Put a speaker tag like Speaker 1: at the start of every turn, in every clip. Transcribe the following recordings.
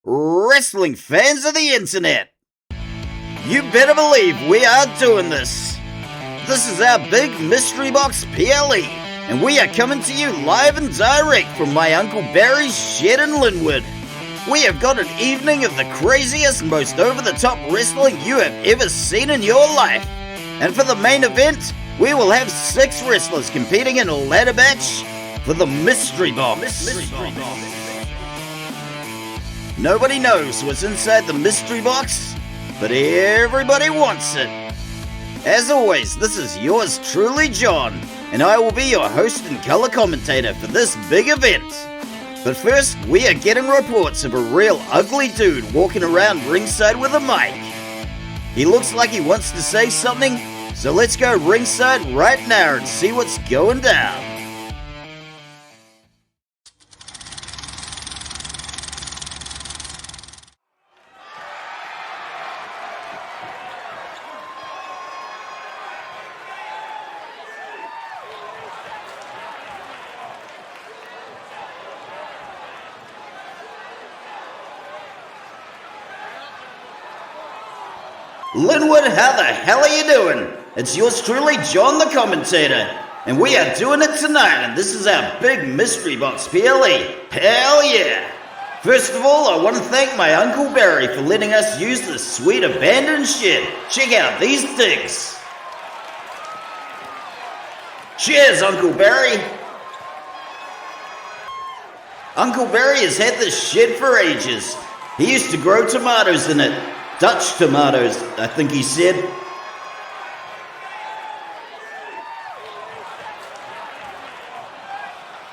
Speaker 1: Wrestling fans of the internet, you better believe we are doing this. This is our big mystery box PLE, and we are coming to you live and direct from my Uncle Barry's shed in Linwood. We have got an evening of the craziest, most over-the-top wrestling you have ever seen in your life. And for the main event, we will have 6 wrestlers competing in a ladder match for the mystery box. Nobody knows what's inside the mystery box, but everybody wants it. As always, this is yours truly, John, and I will be your host and color commentator for this big event. But first, we are getting reports of a real ugly dude walking around ringside with a mic. He looks like he wants to say something, so let's go ringside right now and see what's going down. Linwood, how the hell are you doing? It's yours truly, John the commentator, and we are doing it tonight, and this is our big mystery box PLE. Hell yeah! First of all, I want to thank my Uncle Barry for letting us use this sweet abandoned shed. Check out these things. Cheers, Uncle Barry. Uncle Barry has had this shed for ages. He used to grow tomatoes in it. Dutch tomatoes, I think he said.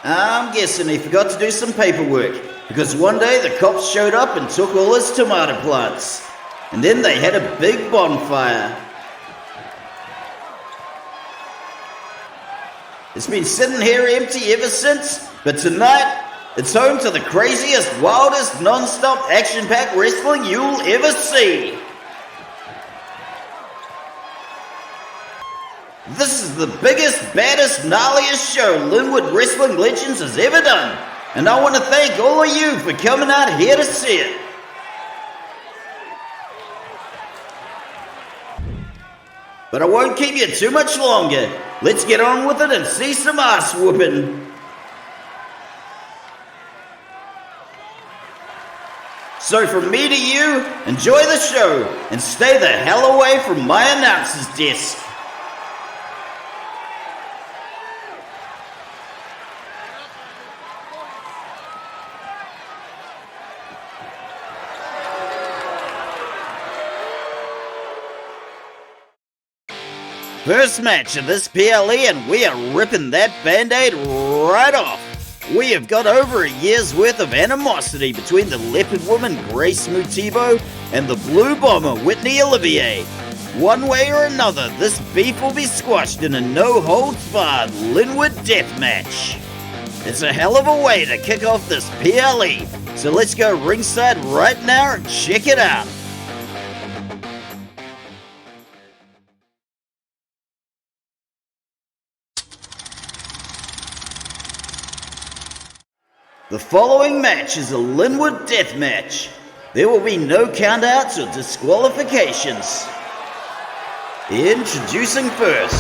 Speaker 1: I'm guessing he forgot to do some paperwork, because one day the cops showed up and took all his tomato plants. And then they had a big bonfire. It's been sitting here empty ever since, but tonight, it's home to the craziest, wildest, non-stop, action-packed wrestling you'll ever see. This is the biggest, baddest, gnarliest show Linwood Wrestling Legends has ever done. And I want to thank all of you for coming out here to see it. But I won't keep you too much longer. Let's get on with it and see some ass whooping. So from me to you, enjoy the show and stay the hell away from my announcer's desk. First match of this PLE, and we are ripping that band-aid right off. We have got over a year's worth of animosity between the leopard woman Grace Mutibo and the blue bomber Whitney Olivier. One way or another, this beef will be squashed in a no-holds-barred Linwood death match. It's a hell of a way to kick off this PLE, so let's go ringside right now and check it out. The following match is a Linwood death match. There will be no countouts or disqualifications. Introducing first,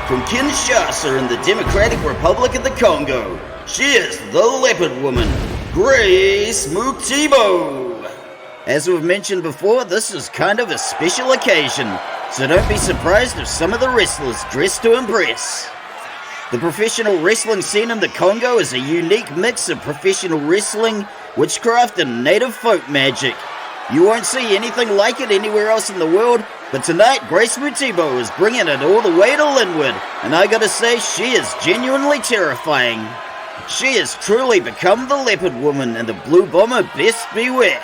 Speaker 1: from Kinshasa in the Democratic Republic of the Congo, she is the leopard woman, Grace Mutibo. As we've mentioned before, this is kind of a special occasion, so don't be surprised if some of the wrestlers dress to impress. The professional wrestling scene in the Congo is a unique mix of professional wrestling, witchcraft, and native folk magic. You won't see anything like it anywhere else in the world, but tonight Grace Mutibo is bringing it all the way to Linwood, and I gotta say, she is genuinely terrifying. She has truly become the leopard woman, and the blue bomber best beware.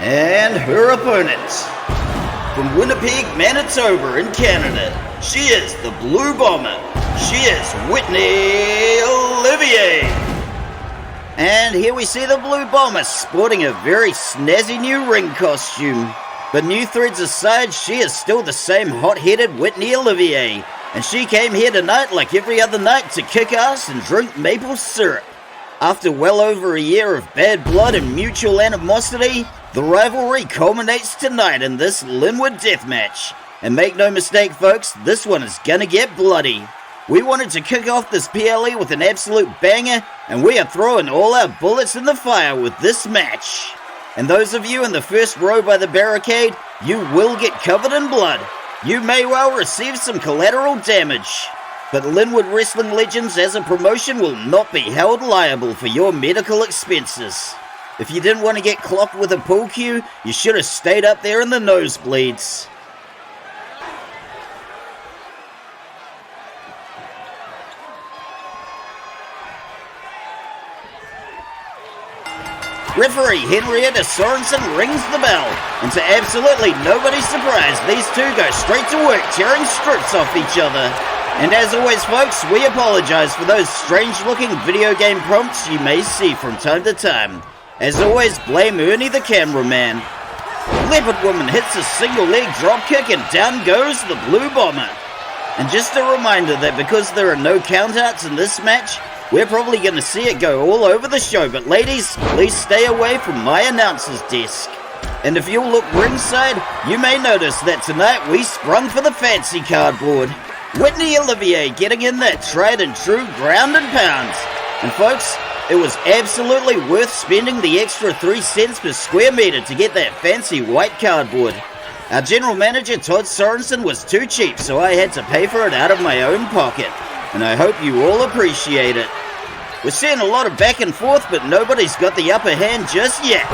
Speaker 1: And her opponent, from Winnipeg, Manitoba in Canada, she is the Blue Bomber. She is Whitney Olivier. And here we see the Blue Bomber sporting a very snazzy new ring costume. But new threads aside, she is still the same hot-headed Whitney Olivier. And she came here tonight like every other night to kick ass and drink maple syrup. After well over a year of bad blood and mutual animosity, the rivalry culminates tonight in this Linwood deathmatch. And make no mistake folks, this one is gonna get bloody. We wanted to kick off this PLE with an absolute banger, and we are throwing all our bullets in the fire with this match. And those of you in the first row by the barricade, you will get covered in blood. You may well receive some collateral damage. But Linwood Wrestling Legends as a promotion will not be held liable for your medical expenses. If you didn't want to get clocked with a pool cue, you should have stayed up there in the nosebleeds. Referee Henrietta Sorensen rings the bell, and to absolutely nobody's surprise, these two go straight to work tearing strips off each other. And as always folks, we apologize for those strange looking video game prompts you may see from time to time. As always, blame Ernie the cameraman. Leopard Woman hits a single leg dropkick and down goes the Blue Bomber. And just a reminder that because there are no countouts in this match, we're probably going to see it go all over the show, but ladies, please stay away from my announcer's desk. And if you'll look ringside, you may notice that tonight we sprung for the fancy cardboard. Whitney Olivier getting in that tried and true ground and pounds. And folks, it was absolutely worth spending the extra 3 cents per square meter to get that fancy white cardboard. Our general manager Todd Sorensen was too cheap, so I had to pay for it out of my own pocket. And I hope you all appreciate it. We're seeing a lot of back and forth, but nobody's got the upper hand just yet.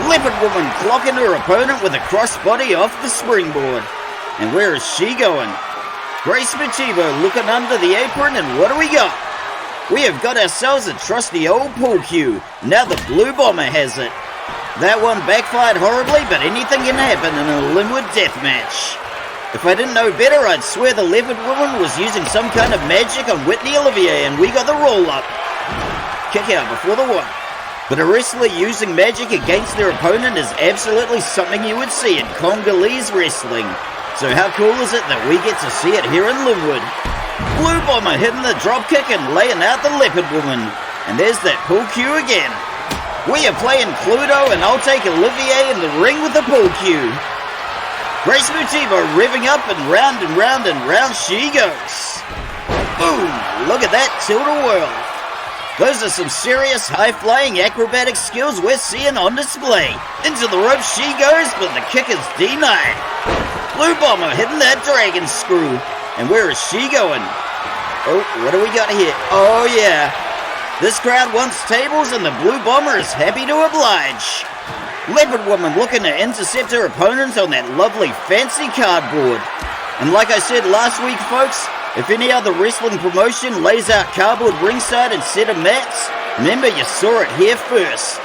Speaker 1: Leopard Woman clocking her opponent with a crossbody off the springboard. And where is she going? Grace Mutibo looking under the apron, and what do we got? We have got ourselves a trusty old pool cue. Now the Blue Bomber has it. That one backfired horribly, but anything can happen in a Linwood deathmatch. If I didn't know better, I'd swear the Leopard Woman was using some kind of magic on Whitney Olivier, and we got the roll-up. Kick out before the one. But a wrestler using magic against their opponent is absolutely something you would see in Congolese wrestling. So how cool is it that we get to see it here in Linwood? Blue Bomber hitting the dropkick and laying out the Leopard Woman. And there's that pool cue again. We are playing Cluedo, and I'll take Olivier in the ring with the pool cue. Grace Mutibo revving up and round and round and round she goes. Boom! Look at that tilt-a-whirl. Those are some serious high-flying acrobatic skills we're seeing on display. Into the rope she goes, but the kick is denied. Blue Bomber hitting that dragon screw. And where is she going? Oh, what do we got here? Oh yeah. This crowd wants tables and the Blue Bomber is happy to oblige. Leopard Woman looking to intercept her opponents on that lovely fancy cardboard. And like I said last week folks, if any other wrestling promotion lays out cardboard ringside instead of mats, remember you saw it here first.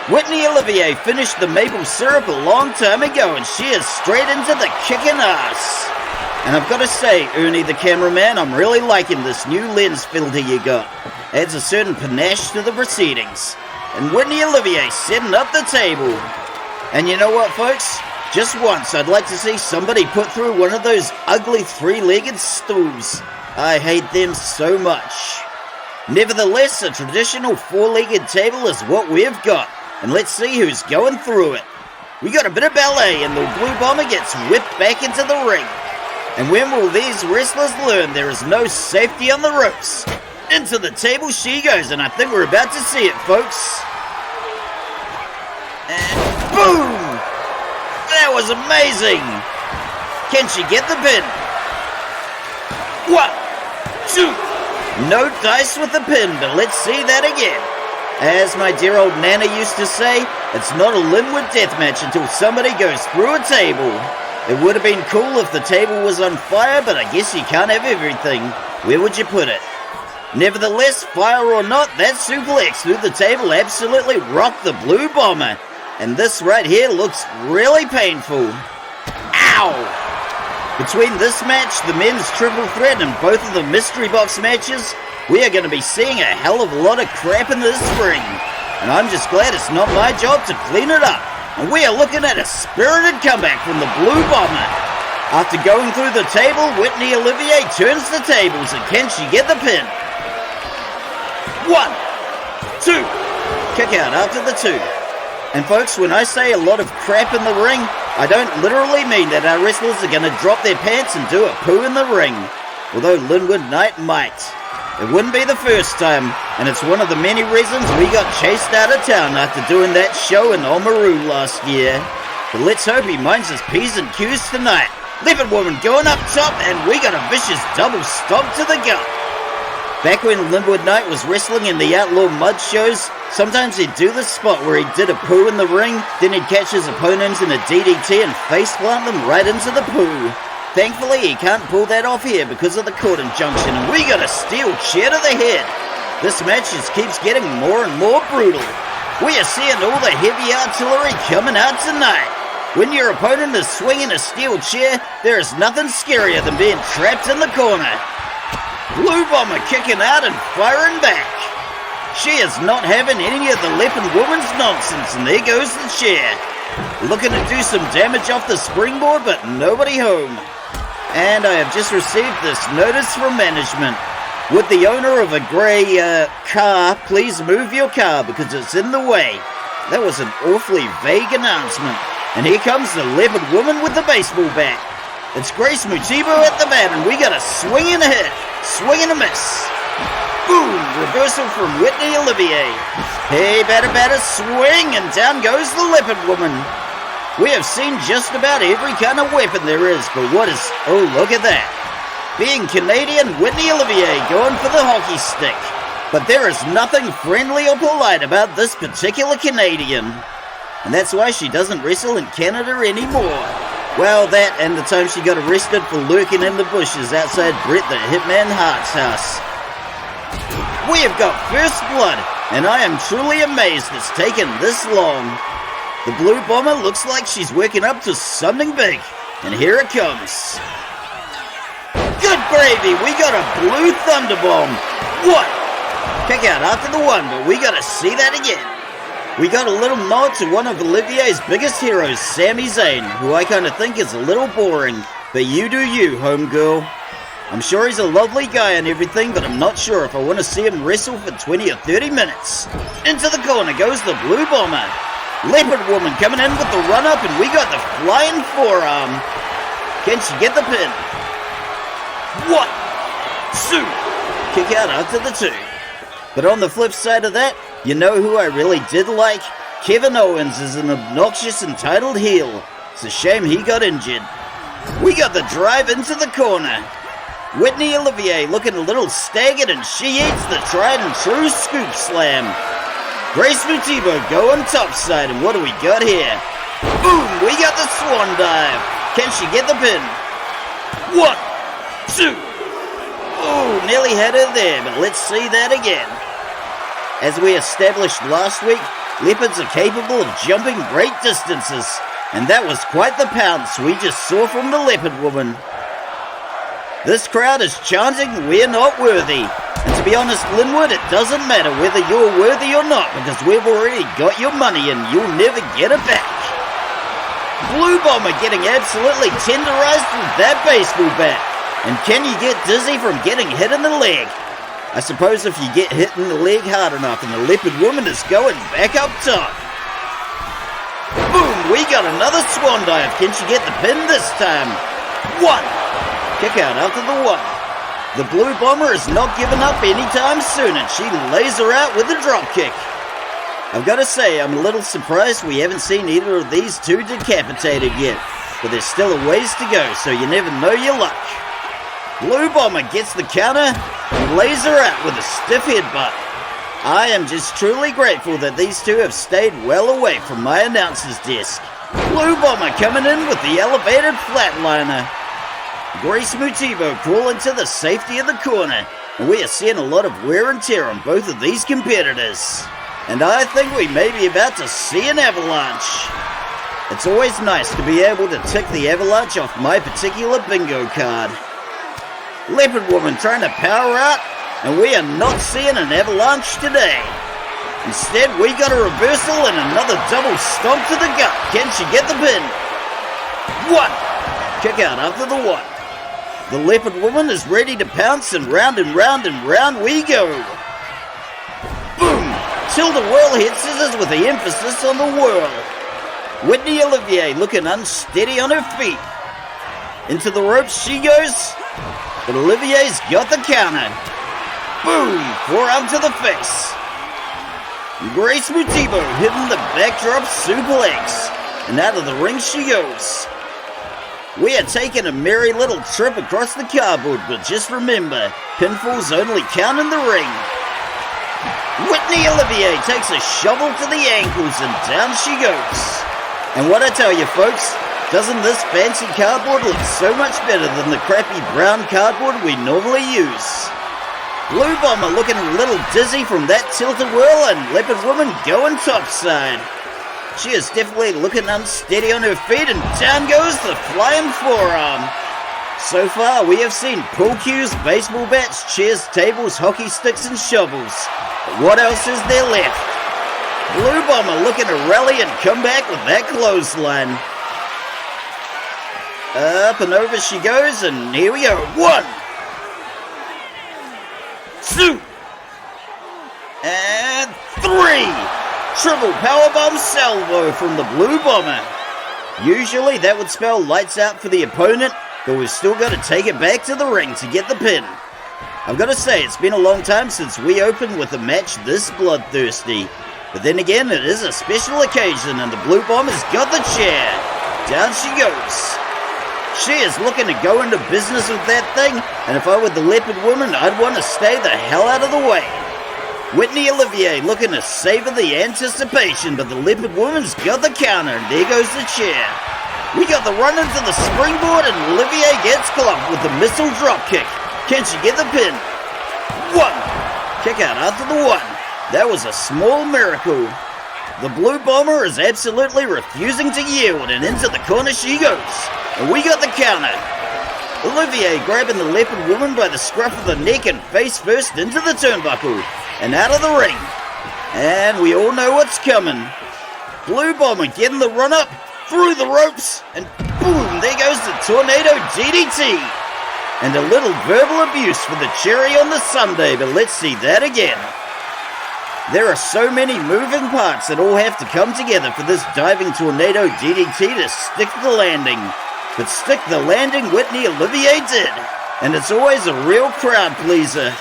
Speaker 1: Whitney Olivier finished the maple syrup a long time ago, and she is straight into the kicking ass. And I've got to say, Ernie the cameraman, I'm really liking this new lens filter you got. Adds a certain panache to the proceedings. And Whitney Olivier setting up the table. And you know what folks? Just once I'd like to see somebody put through one of those ugly 3-legged stools. I hate them so much. Nevertheless, a traditional 4-legged table is what we've got. And let's see who's going through it. We got a bit of ballet and the Blue Bomber gets whipped back into the ring. And when will these wrestlers learn there is no safety on the ropes? Into the table she goes, and I think we're about to see it, folks. And boom! That was amazing! Can she get the pin? 1, 2. No dice with the pin, but let's see that again. As my dear old Nana used to say, it's not a Linwood deathmatch until somebody goes through a table. It would have been cool if the table was on fire, but I guess you can't have everything. Where would you put it? Nevertheless, fire or not, that suplex through the table absolutely rocked the Blue Bomber. And this right here looks really painful. Ow! Between this match, the men's triple threat, and both of the mystery box matches, we are going to be seeing a hell of a lot of crap in this spring. and I'm just glad it's not my job to clean it up. And we are looking at a spirited comeback from the Blue Bomber. After going through the table, Whitney Olivier turns the tables, and can she get the pin? 1, 2, kick out after the 2. And folks, when I say a lot of crap in the ring, I don't literally mean that our wrestlers are going to drop their pants and do a poo in the ring. Although Linwood Knight might. It wouldn't be the first time, and it's one of the many reasons we got chased out of town after doing that show in Oamaru last year. But let's hope he minds his P's and Q's tonight. Leopard Woman going up top, and we got a vicious double stomp to the gut. Back when Linwood Knight was wrestling in the Outlaw Mud shows, sometimes he'd do this spot where he did a poo in the ring, then he'd catch his opponents in a DDT and faceplant them right into the poo. Thankfully, he can't pull that off here because of the court injunction, and we got a steel chair to the head. This match just keeps getting more and more brutal. We are seeing all the heavy artillery coming out tonight. When your opponent is swinging a steel chair, there is nothing scarier than being trapped in the corner. Blue Bomber kicking out and firing back. She is not having any of the Leopard Woman's nonsense, and there goes the chair. Looking to do some damage off the springboard, but nobody home. And I have just received this notice from management. Would the owner of a grey car please move your car because it's in the way? That was an awfully vague announcement. And here comes the Leopard Woman with the baseball bat. It's Grace Mutibo at the bat, and we got a swing and a hit, swing and a miss. Boom! Reversal from Whitney Olivier. Hey, batter, swing, and down goes the Leopard Woman. We have seen just about every kind of weapon there is, but what is... Oh, look at that. Being Canadian, Whitney Olivier going for the hockey stick. But there is nothing friendly or polite about this particular Canadian. And that's why she doesn't wrestle in Canada anymore. Well, that and the time she got arrested for lurking in the bushes outside Bret the Hitman Hart's house. We have got first blood, and I am truly amazed it's taken this long. The Blue Bomber looks like she's working up to something big, and here it comes. Good gravy, we got a Blue Thunderbomb. What? Kick out after the 1, but we gotta see that again. We got a little nod to one of Olivier's biggest heroes, Sami Zayn, who I kinda think is a little boring, but you do you, homegirl. I'm sure he's a lovely guy and everything, but I'm not sure if I want to see him wrestle for 20 or 30 minutes. Into the corner goes the Blue Bomber. Leopard Woman coming in with the run-up, and we got the flying forearm. Can she get the pin? 1, 2. Kick out after the 2. But on the flip side of that, you know who I really did like? Kevin Owens is an obnoxious entitled heel. It's a shame he got injured. We got the drive into the corner. Whitney Olivier looking a little staggered, and she eats the tried and true scoop slam. Grace Mutibo going topside, and what do we got here? Boom! We got the swan dive. Can she get the pin? 1, 2. Oh, nearly had her there, but let's see that again. As we established last week, leopards are capable of jumping great distances, and that was quite the pounce we just saw from the Leopard Woman. This crowd is chanting, "We're not worthy." And to be honest, Linwood, it doesn't matter whether you're worthy or not, because we've already got your money and you'll never get it back. Blue Bomber getting absolutely tenderized with that baseball bat. And can you get dizzy from getting hit in the leg? I suppose if you get hit in the leg hard enough, and the Leopard Woman is going back up top. Boom, we got another swan dive. Can she get the pin this time? 1. Kick out after the 1. The Blue Bomber is not giving up anytime soon, and she lays her out with a drop kick. I've got to say, I'm a little surprised we haven't seen either of these two decapitated yet, but there's still a ways to go, so you never know your luck. Blue Bomber gets the counter and lays her out with a stiff headbutt. I am just truly grateful that these two have stayed well away from my announcer's desk. Blue Bomber coming in with the elevated flatliner. Grace Mutibo crawling to the safety of the corner, and we are seeing a lot of wear and tear on both of these competitors. And I think we may be about to see an avalanche. It's always nice to be able to tick the avalanche off my particular bingo card. Leopard Woman trying to power out, and we are not seeing an avalanche today. Instead, we got a reversal and another double stomp to the gut. Can she get the pin? 1. Kick out after the 1. The leopard woman is ready to pounce, and round and round and round we go. Boom! Tilda whirl head scissors with the emphasis on the whirl. Whitney Olivier looking unsteady on her feet. Into the ropes she goes, but Olivier's got the counter. Boom! Forearm to the face. Grace Mutibo hitting the backdrop suplex, and out of the ring she goes. We are taking a merry little trip across the cardboard, but just remember, pinfalls only count in the ring. Whitney Olivier takes a shovel to the ankles, and down she goes. And what I tell you folks, doesn't this fancy cardboard look so much better than the crappy brown cardboard we normally use? Blue Bomber looking a little dizzy from that tilt-a-whirl, and Leopard Woman going topside. She is definitely looking unsteady on her feet, and down goes the flying forearm. So far we have seen pool cues, baseball bats, chairs, tables, hockey sticks and shovels. But what else is there left? Blue Bomber looking to rally and come back with that clothesline. Up and over she goes, and here we go. 1, 2, and 3. Triple powerbomb salvo from the Blue Bomber. Usually that would spell lights out for the opponent, but we've still got to take it back to the ring to get the pin. I've got to say, it's been a long time since we opened with a match this bloodthirsty. But then again, it is a special occasion, and the Blue Bomber's got the chair. Down she goes. She is looking to go into business with that thing, and if I were the Leopard Woman, I'd want to stay the hell out of the way. Whitney Olivier looking to savor the anticipation, but the Leopard Woman's got the counter, and there goes the chair. We got the run into the springboard, and Olivier gets clubbed with the missile dropkick. Can she get the pin? 1. Kick out after the 1. That was a small miracle. The Blue Bomber is absolutely refusing to yield, and into the corner she goes. And we got the counter. Olivier grabbing the Leopard Woman by the scruff of the neck and face first into the turnbuckle and out of the ring. And we all know what's coming. Blue Bomber getting the run up through the ropes, and boom, there goes the Tornado DDT. And a little verbal abuse for the cherry on the sundae, but let's see that again. There are so many moving parts that all have to come together for this diving Tornado DDT to stick the landing. But stick the landing Whitney Olivier did, and it's always a real crowd pleaser.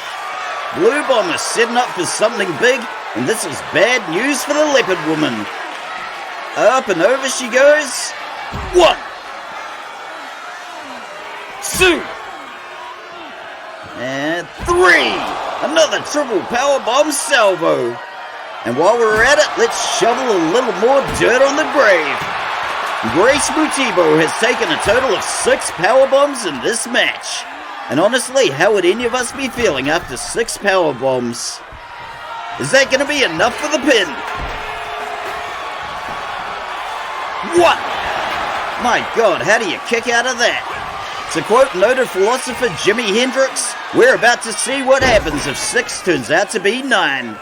Speaker 1: Blue Bomber setting up for something big, and this is bad news for the Leopard Woman. Up and over she goes. 1, 2, and 3. Another triple powerbomb salvo. And while we're at it, let's shovel a little more dirt on the grave. Grace Mutibo has taken a total of 6 powerbombs in this match. And honestly, how would any of us be feeling after 6 powerbombs? Is that going to be enough for the pin? 1. My God, how do you kick out of that? To quote noted philosopher Jimi Hendrix, we're about to see what happens if 6 turns out to be 9.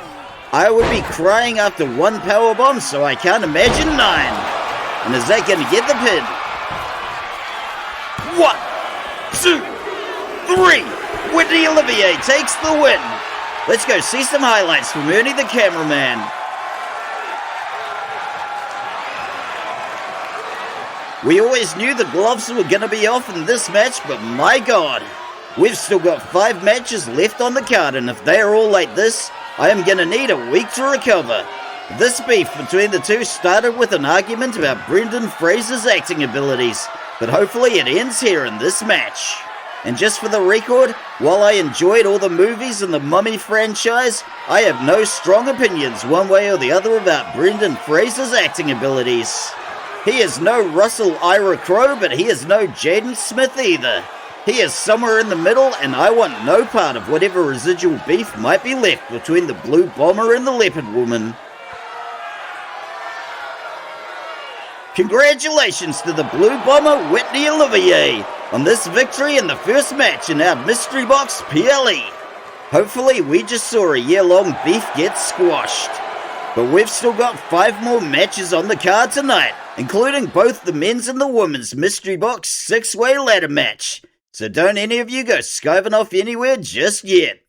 Speaker 1: I would be crying after 1 powerbomb, so I can't imagine 9. And is that going to get the pin? 1, 2, 3. Whitney Olivier takes the win. Let's go see some highlights from Ernie the cameraman. We always knew the gloves were going to be off in this match, but my God, we've still got 5 matches left on the card, and if they are all like this, I am going to need a week to recover. This beef between the two started with an argument about Brendan Fraser's acting abilities, but hopefully it ends here in this match. And just for the record, while I enjoyed all the movies in the Mummy franchise, I have no strong opinions one way or the other about Brendan Fraser's acting abilities. He is no Russell Ira Crowe, but he is no Jaden Smith either. He is somewhere in the middle, and I want no part of whatever residual beef might be left between the Blue Bomber and the Leopard Woman. Congratulations to the Blue Bomber Whitney Olivier on this victory in the first match in our Mystery Box PLE. Hopefully we just saw a year-long beef get squashed. But we've still got 5 more matches on the card tonight, including both the men's and the women's mystery box 6-way ladder match. So don't any of you go skiving off anywhere just yet.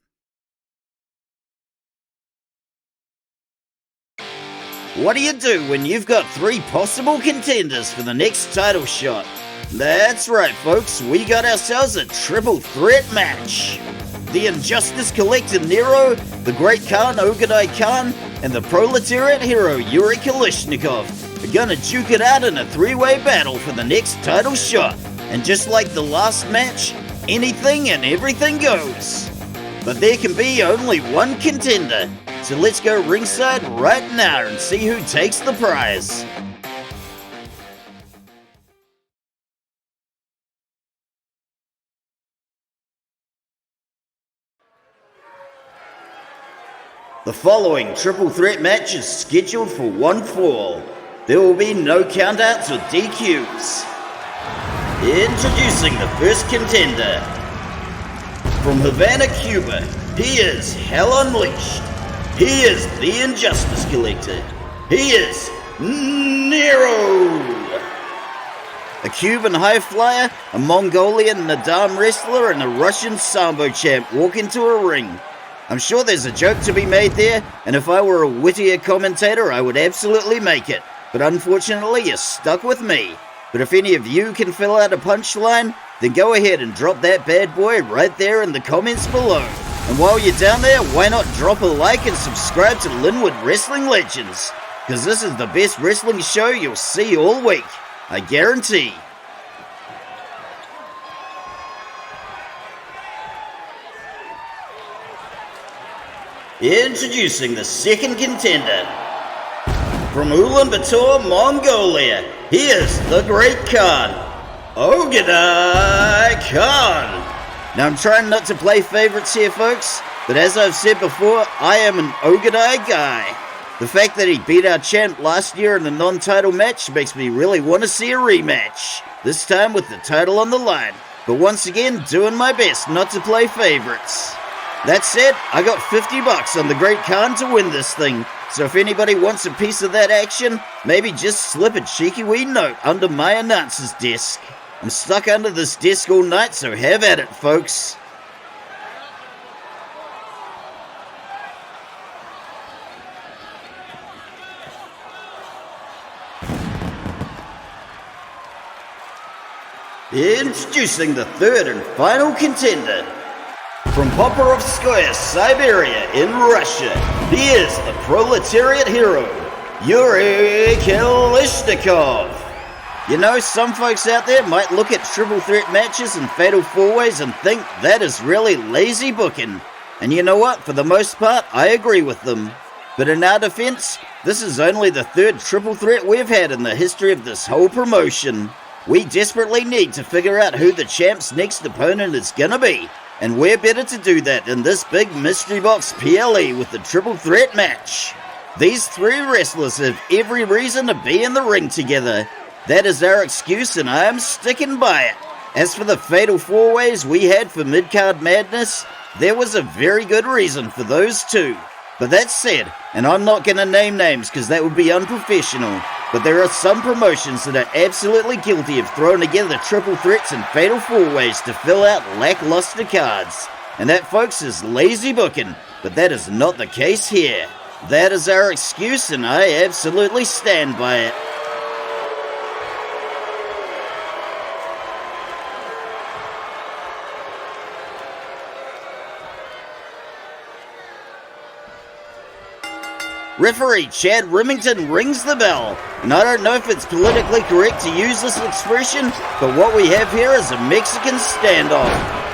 Speaker 1: What do you do when you've got 3 possible contenders for the next title shot? That's right, folks, we got ourselves a triple threat match. The Injustice Collector Nero, the Great Khan Ogedai Khan, and the Proletariat hero Yuri Kalishnikov are gonna duke it out in a 3-way battle for the next title shot. And just like the last match, anything and everything goes. But there can be only one contender, so let's go ringside right now and see who takes the prize. The following triple threat match is scheduled for 1 fall. There will be no countouts or DQs. Introducing the first contender. From Havana, Cuba, he is Hell Unleashed. He is the Injustice Collector. He is Nero. A Cuban high flyer, a Mongolian Nadam wrestler, and a Russian Sambo champ walk into a ring. I'm sure there's a joke to be made there, and if I were a wittier commentator, I would absolutely make it. But unfortunately, you're stuck with me. But if any of you can fill out a punchline, then go ahead and drop that bad boy right there in the comments below. And while you're down there, why not drop a like and subscribe to Linwood Wrestling Legends? Because this is the best wrestling show you'll see all week. I guarantee. Introducing the second contender. From Ulaanbaatar, Mongolia, he is the Great Khan, Ogedai Khan. Now I'm trying not to play favorites here, folks, but as I've said before, I am an Ogedai guy. The fact that he beat our champ last year in a non-title match makes me really want to see a rematch, this time with the title on the line. But once again, doing my best not to play favorites. That said, I got $50 on the Great Khan to win this thing, so if anybody wants a piece of that action, maybe just slip a cheeky wee note under my announcer's desk. I'm stuck under this desk all night, so have at it, folks. Introducing the third and final contender. From Poporovskoye, Siberia in Russia, he is the Proletariat hero, Yuri Kalishnikov. You know, some folks out there might look at triple threat matches and fatal 4-ways and think that is really lazy booking. And you know what? For the most part, I agree with them. But in our defense, this is only the 3rd triple threat we've had in the history of this whole promotion. We desperately need to figure out who the champ's next opponent is gonna be. And we're better to do that in this big mystery box PLE with the triple threat match. These 3 wrestlers have every reason to be in the ring together. That is our excuse and I am sticking by it. As for the fatal 4-ways we had for Midcard Madness, there was a very good reason for those too. But that said, and I'm not going to name names because that would be unprofessional, but there are some promotions that are absolutely guilty of throwing together triple threats and fatal 4-ways to fill out lackluster cards. And that, folks, is lazy booking, but that is not the case here. That is our excuse and I absolutely stand by it. Referee Chad Remington rings the bell, and I don't know if it's politically correct to use this expression, but what we have here is a Mexican standoff.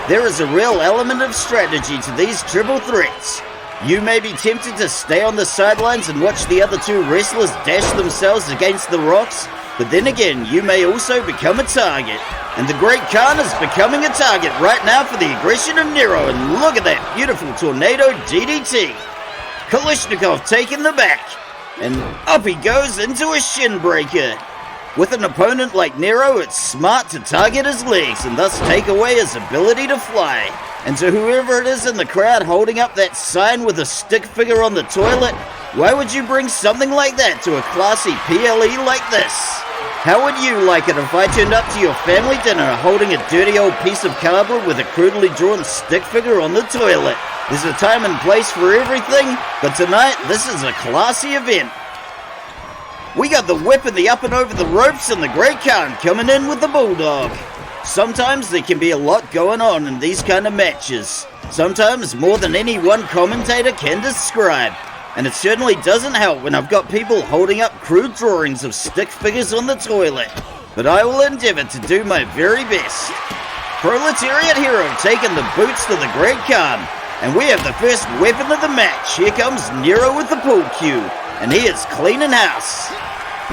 Speaker 1: There is a real element of strategy to these triple threats. You may be tempted to stay on the sidelines and watch the other 2 wrestlers dash themselves against the rocks, but then again, you may also become a target. And the Great Khan is becoming a target right now for the aggression of Nero, and look at that beautiful tornado DDT. Kalishnikov taking the back, and up he goes into a shin breaker. With an opponent like Nero, it's smart to target his legs and thus take away his ability to fly. And to whoever it is in the crowd holding up that sign with a stick figure on the toilet, Why would you bring something like that to a classy PLE like this? How would you like it if I turned up to your family dinner holding a dirty old piece of cardboard with a crudely drawn stick figure on the toilet? There's a time and place for everything, but tonight this is a classy event. We got the whip and the up and over the ropes and the Great Khan coming in with the bulldog. Sometimes there can be a lot going on in these kind of matches. Sometimes more than any one commentator can describe. And it certainly doesn't help when I've got people holding up crude drawings of stick figures on the toilet. But I will endeavor to do my very best. Proletariat Hero taking the boots to the Great Khan. And we have the first weapon of the match. Here comes Nero with the pool cue. And he is cleaning house.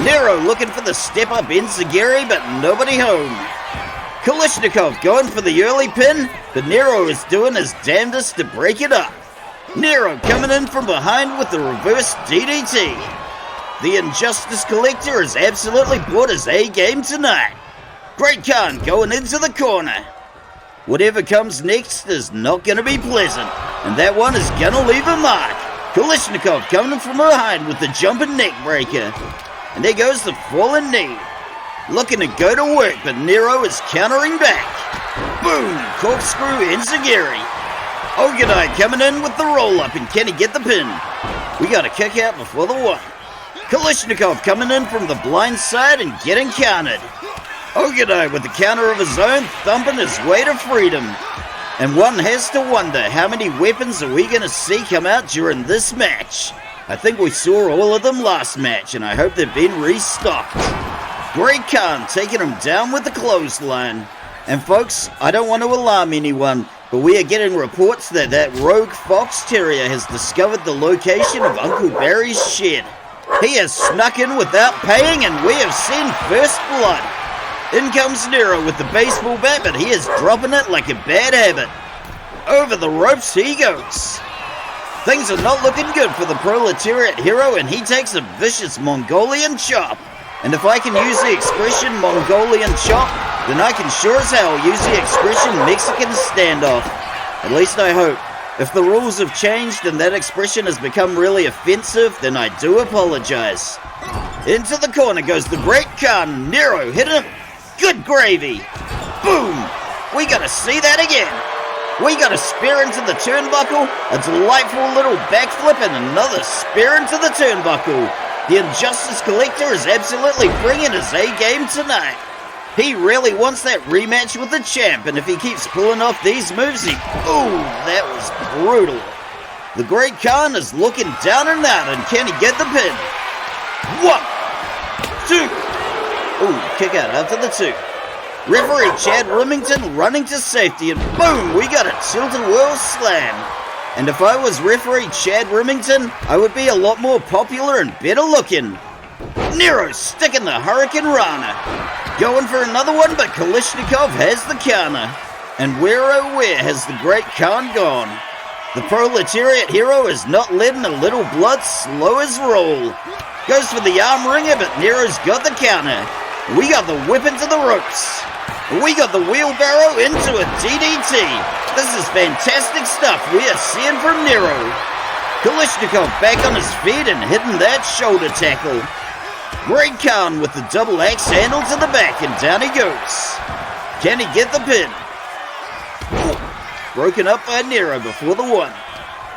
Speaker 1: Nero looking for the step-up enziguri, but nobody home. Kalishnikov going for the early pin, but Nero is doing his damnedest to break it up. Nero coming in from behind with the reverse DDT. The Injustice Collector has absolutely brought his A-game tonight. Great Khan going into the corner. Whatever comes next is not going to be pleasant, and that one is going to leave a mark. Kalishnikov coming from behind with the jumping neck breaker. And there goes the fallen knee. Looking to go to work, but Nero is countering back. Boom! Corkscrew enziguri. Ogedai coming in with the roll-up, and can he get the pin? We got a kick out before the one. Kalishnikov coming in from the blind side and getting countered. Ogedai with the counter of his own, thumping his way to freedom. And one has to wonder, how many weapons are we going to see come out during this match? I think we saw all of them last match, and I hope they've been restocked. Great Khan taking him down with the clothesline. And folks, I don't want to alarm anyone, but we are getting reports that that rogue fox terrier has discovered the location of Uncle Barry's shed. He has snuck in without paying, and we have seen first blood. In comes Nero with the baseball bat, but he is dropping it like a bad habit. Over the ropes he goes. Things are not looking good for the Proletariat Hero, and he takes a vicious Mongolian chop. And if I can use the expression Mongolian chop, then I can sure as hell use the expression Mexican standoff. At least I hope. If the rules have changed and that expression has become really offensive, then I do apologize. Into the corner goes the Great Khan. Nero hit him. Good gravy. Boom. We gotta see that again. We got a spear into the turnbuckle, a delightful little backflip, and another spear into the turnbuckle. The Injustice Collector is absolutely bringing his A-game tonight. He really wants that rematch with the champ, and if he keeps pulling off these moves, ooh, that was brutal. The Great Khan is looking down and out, and can he get the pin? 1, 2. Ooh, kick out after the 2. Referee Chad Remington running to safety, and boom, we got a tilt-a-whirl slam. And if I was referee Chad Remington, I would be a lot more popular and better looking. Nero sticking the Hurricane Rana. Going for another one, but Kalishnikov has the counter. And where oh where has the Great Khan gone? The Proletariat Hero is not letting a little blood slow his roll. Goes for the arm wringer, but Nero's got the counter. We got the whip into the ropes. We got the wheelbarrow into a DDT. This is fantastic stuff we are seeing from Nero. Kalishnikov back on his feet and hitting that shoulder tackle. Great Khan with the double axe handle to the back, and down he goes. Can he get the pin? Broken up by Nero before the 1.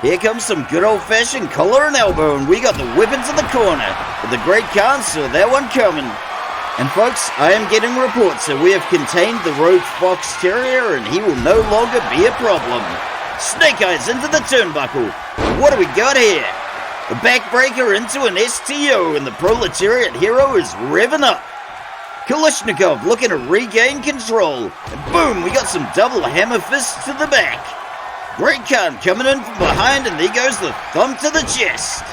Speaker 1: Here comes some good old-fashioned collar and elbow, and we got the whip into the corner. But the Great Khan saw that one coming. And folks, I am getting reports that we have contained the rogue fox terrier, and he will no longer be a problem. Snake Eyes into the turnbuckle. What do we got here? A backbreaker into an STO, and the Proletariat Hero is revving up. Kalishnikov looking to regain control. And boom, we got some double hammer fists to the back. Great Khan coming in from behind, and there goes the thumb to the chest.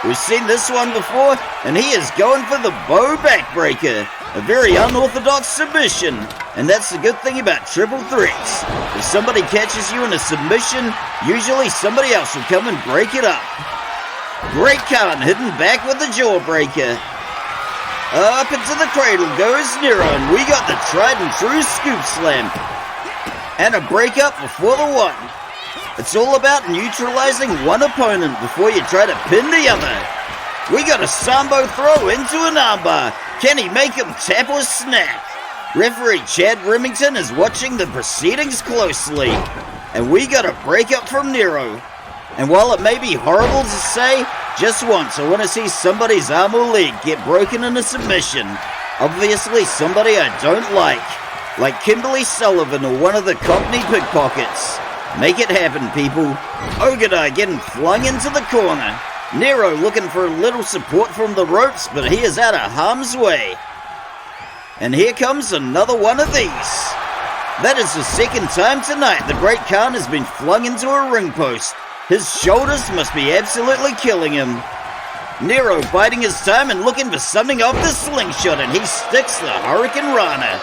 Speaker 1: We've seen this one before, and he is going for the bow backbreaker. A very unorthodox submission. And that's the good thing about triple threats. If somebody catches you in a submission, usually somebody else will come and break it up. Great Khan hitting back with the jawbreaker. Up into the cradle goes Nero, and we got the tried and true scoop slam. And a breakup before the 1. It's all about neutralizing one opponent before you try to pin the other. We got a Sambo throw into an armbar. Can he make him tap or snap? Referee Chad Remington is watching the proceedings closely. And we got a breakup from Nero. And while it may be horrible to say, just once I want to see somebody's arm or leg get broken in a submission. Obviously somebody I don't like Kimberly Sullivan or one of the Cockney pickpockets. Make it happen, people. Ogedai getting flung into the corner. Nero looking for a little support from the ropes, but he is out of harm's way. And here comes another one of these. That is the second time tonight the Great Khan has been flung into a ring post. His shoulders must be absolutely killing him. Nero biding his time and looking for something off the slingshot, and he sticks the Hurricane Rana.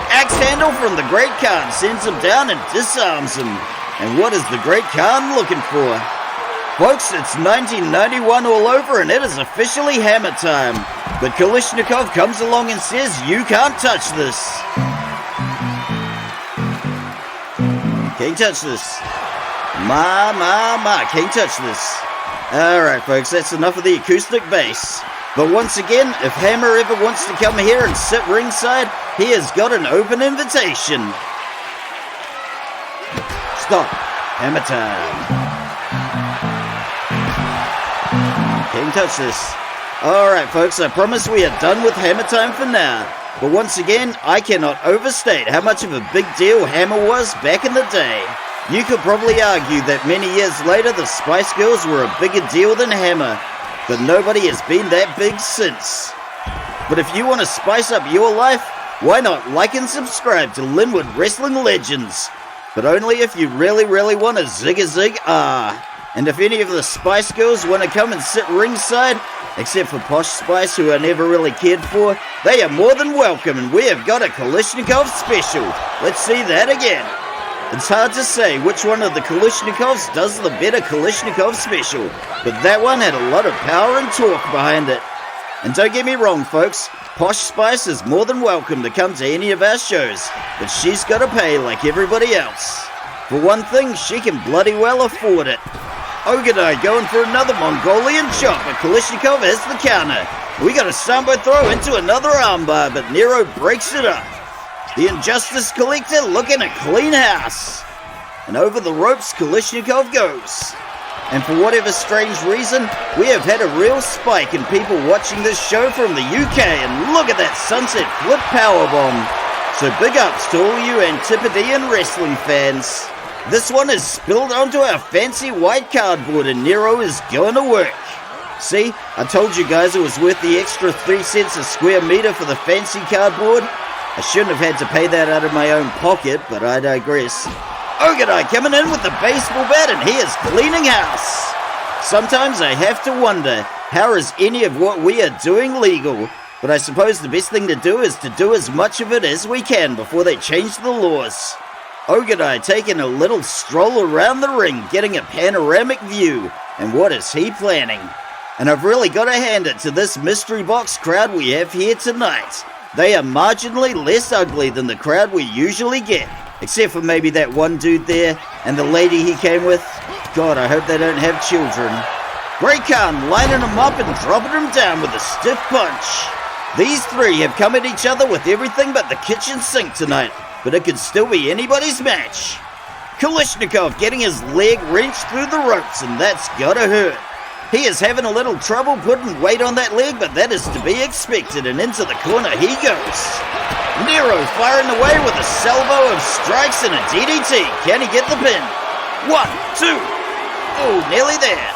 Speaker 1: Axe handle from the Great Khan sends him down and disarms him. And what is the Great Khan looking for? Folks, it's 1991 all over and it is officially hammer time. But Kalishnikov comes along and says, you can't touch this. Can't touch this. Can't touch this. Alright folks, that's enough of the acoustic bass. But once again, if Hammer ever wants to come here and sit ringside, he has got an open invitation. Stop. Hammer time. Can't touch this. Alright folks, I promise we are done with Hammer time for now. But once again, I cannot overstate how much of a big deal Hammer was back in the day. You could probably argue that many years later the Spice Girls were a bigger deal than Hammer, but nobody has been that big since. But if you want to spice up your life, why not like and subscribe to Linwood Wrestling Legends? But only if you really want to zig-a-zig And if any of the Spice Girls want to come and sit ringside, except for Posh Spice, who I never really cared for, they are more than welcome, and we have got a Kalishnikov special. Let's see that again. It's hard to say which one of the Kalishnikovs does the better Kalishnikov special, but that one had a lot of power and torque behind it. And don't get me wrong, folks, Posh Spice is more than welcome to come to any of our shows, but she's got to pay like everybody else. For one thing, she can bloody well afford it. Ogedai going for another Mongolian chop, but Kalishnikov has the counter. We got a Sambo throw into another armbar, but Nero breaks it up. The Injustice Collector looking a clean house. And over the ropes Kalishnikov goes. And for whatever strange reason, we have had a real spike in people watching this show from the UK, and look at that sunset flip powerbomb. So big ups to all you Antipodean wrestling fans. This one is spilled onto our fancy white cardboard and Nero is going to work. See, I told you guys it was worth the extra 3 cents a square meter for the fancy cardboard. I shouldn't have had to pay that out of my own pocket, but I digress. Ogedai coming in with the baseball bat and he is cleaning house. Sometimes I have to wonder, how is any of what we are doing legal? But I suppose the best thing to do is to do as much of it as we can before they change the laws. Ogedai taking a little stroll around the ring, getting a panoramic view. And what is he planning? And I've really got to hand it to this mystery box crowd we have here tonight. They are marginally less ugly than the crowd we usually get. Except for maybe that one dude there, and the lady he came with. God, I hope they don't have children. Great Khan lining them up and dropping them down with a stiff punch. These three have come at each other with everything but the kitchen sink tonight, but it could still be anybody's match. Kalishnikov getting his leg wrenched through the ropes, and that's gotta hurt. He is having a little trouble putting weight on that leg, but that is to be expected, and into the corner he goes. Nero firing away with a salvo of strikes and a DDT. Can he get the pin? 1, 2. Oh, nearly there.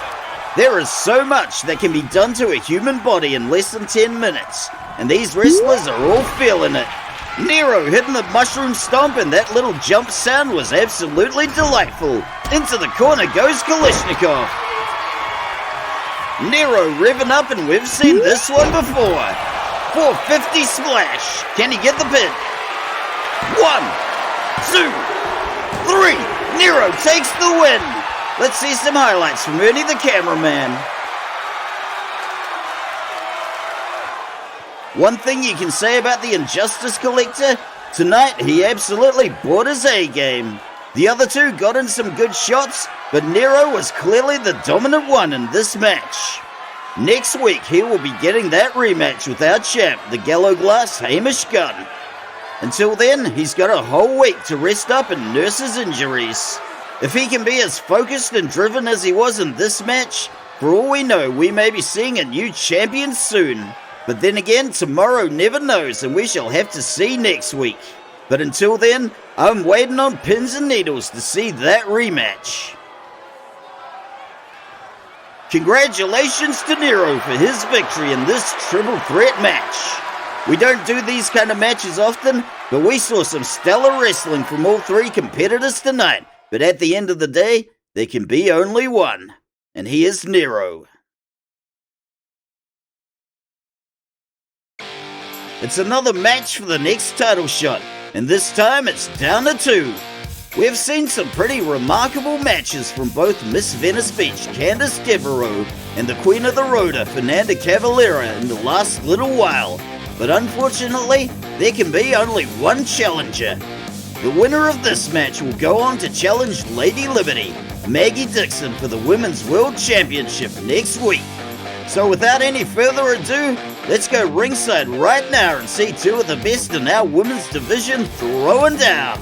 Speaker 1: There is so much that can be done to a human body in less than 10 minutes, and these wrestlers are all feeling it. Nero hitting the mushroom stomp, and that little jump sound was absolutely delightful. Into the corner goes Kalishnikov. Nero revving up, and we've seen this one before. 450 splash. Can he get the pin? 1, 2, 3. Nero takes the win. Let's see some highlights from Ernie the cameraman. One thing you can say about the Injustice Collector, tonight he absolutely brought his A game. The other two got in some good shots, but Nero was clearly the dominant one in this match. Next week, he will be getting that rematch with our champ, the Gallo Glass Hamish Gunn. Until then, he's got a whole week to rest up and nurse his injuries. If he can be as focused and driven as he was in this match, for all we know, we may be seeing a new champion soon. But then again, tomorrow never knows, and we shall have to see next week. But until then, I'm waiting on pins and needles to see that rematch. Congratulations to Nero for his victory in this triple threat match. We don't do these kind of matches often, but we saw some stellar wrestling from all three competitors tonight. But at the end of the day, there can be only one, and he is Nero. It's another match for the next title shot, and this time it's down to 2. We've seen some pretty remarkable matches from both Miss Venice Beach, Candice Deveraux, and the Queen of the Rhoda, Fernanda Cavalera, in the last little while. But unfortunately, there can be only one challenger. The winner of this match will go on to challenge Lady Liberty, Maggie Dixon, for the Women's World Championship next week. So without any further ado, let's go ringside right now and see two of the best in our women's division throwing down.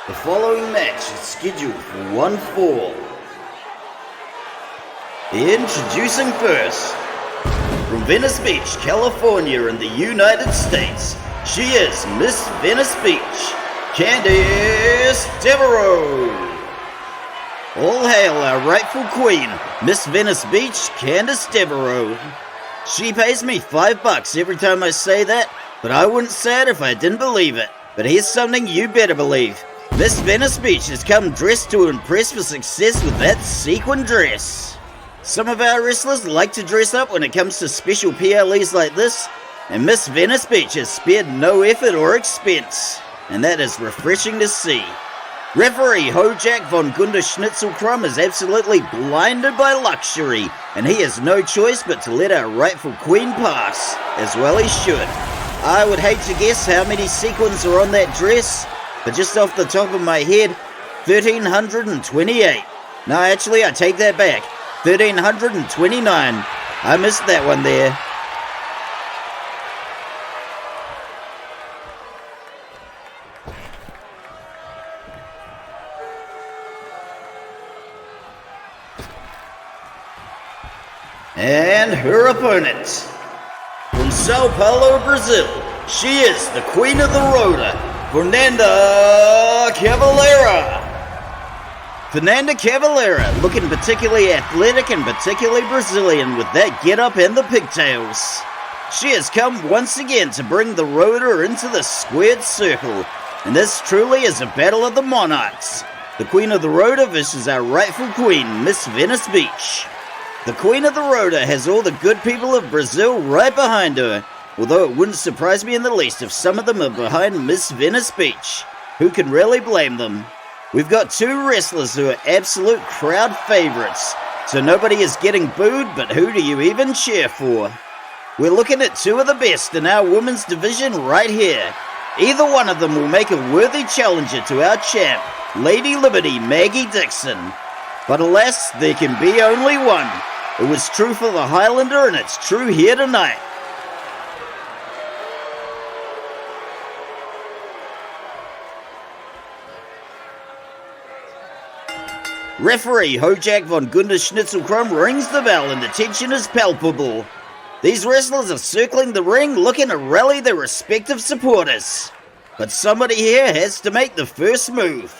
Speaker 1: The following match is scheduled for one fall. Introducing first, from Venice Beach, California in the United States, she is Miss Venice Beach, Candice Deveraux. All hail our rightful queen, Miss Venice Beach, Candice Deveraux. She pays me $5 every time I say that, but I wouldn't say it if I didn't believe it. But here's something you better believe. Miss Venice Beach has come dressed to impress for success with that sequin dress. Some of our wrestlers like to dress up when it comes to special PLEs like this, and Miss Venice Beach has spared no effort or expense, and that is refreshing to see. Referee Hojak von Gunder Schnitzelkrumm is absolutely blinded by luxury, and he has no choice but to let our rightful queen pass, as well he should. I would hate to guess how many sequins are on that dress, but just off the top of my head, 1,328. No, actually, I take that back. 1,329. I missed that one there. And her opponent, from Sao Paulo, Brazil, she is the Queen of the Rhoda, Fernanda Cavalera. Fernanda Cavalera, looking particularly athletic and particularly Brazilian with that get-up and the pigtails. She has come once again to bring the Rhoda into the squared circle, and this truly is a battle of the monarchs. The Queen of the Rhoda versus our rightful queen, Miss Venice Beach. The Queen of the Rhoda has all the good people of Brazil right behind her, although it wouldn't surprise me in the least if some of them are behind Miss Venice Beach. Who can really blame them? We've got two wrestlers who are absolute crowd favorites, so nobody is getting booed, but who do you even cheer for? We're looking at two of the best in our women's division right here. Either one of them will make a worthy challenger to our champ, Lady Liberty Maggie Dixon. But alas, there can be only one. It was true for the Highlander, and it's true here tonight. Referee Hojak von Gunder Schnitzelkrumm rings the bell and the tension is palpable. These wrestlers are circling the ring looking to rally their respective supporters. But somebody here has to make the first move.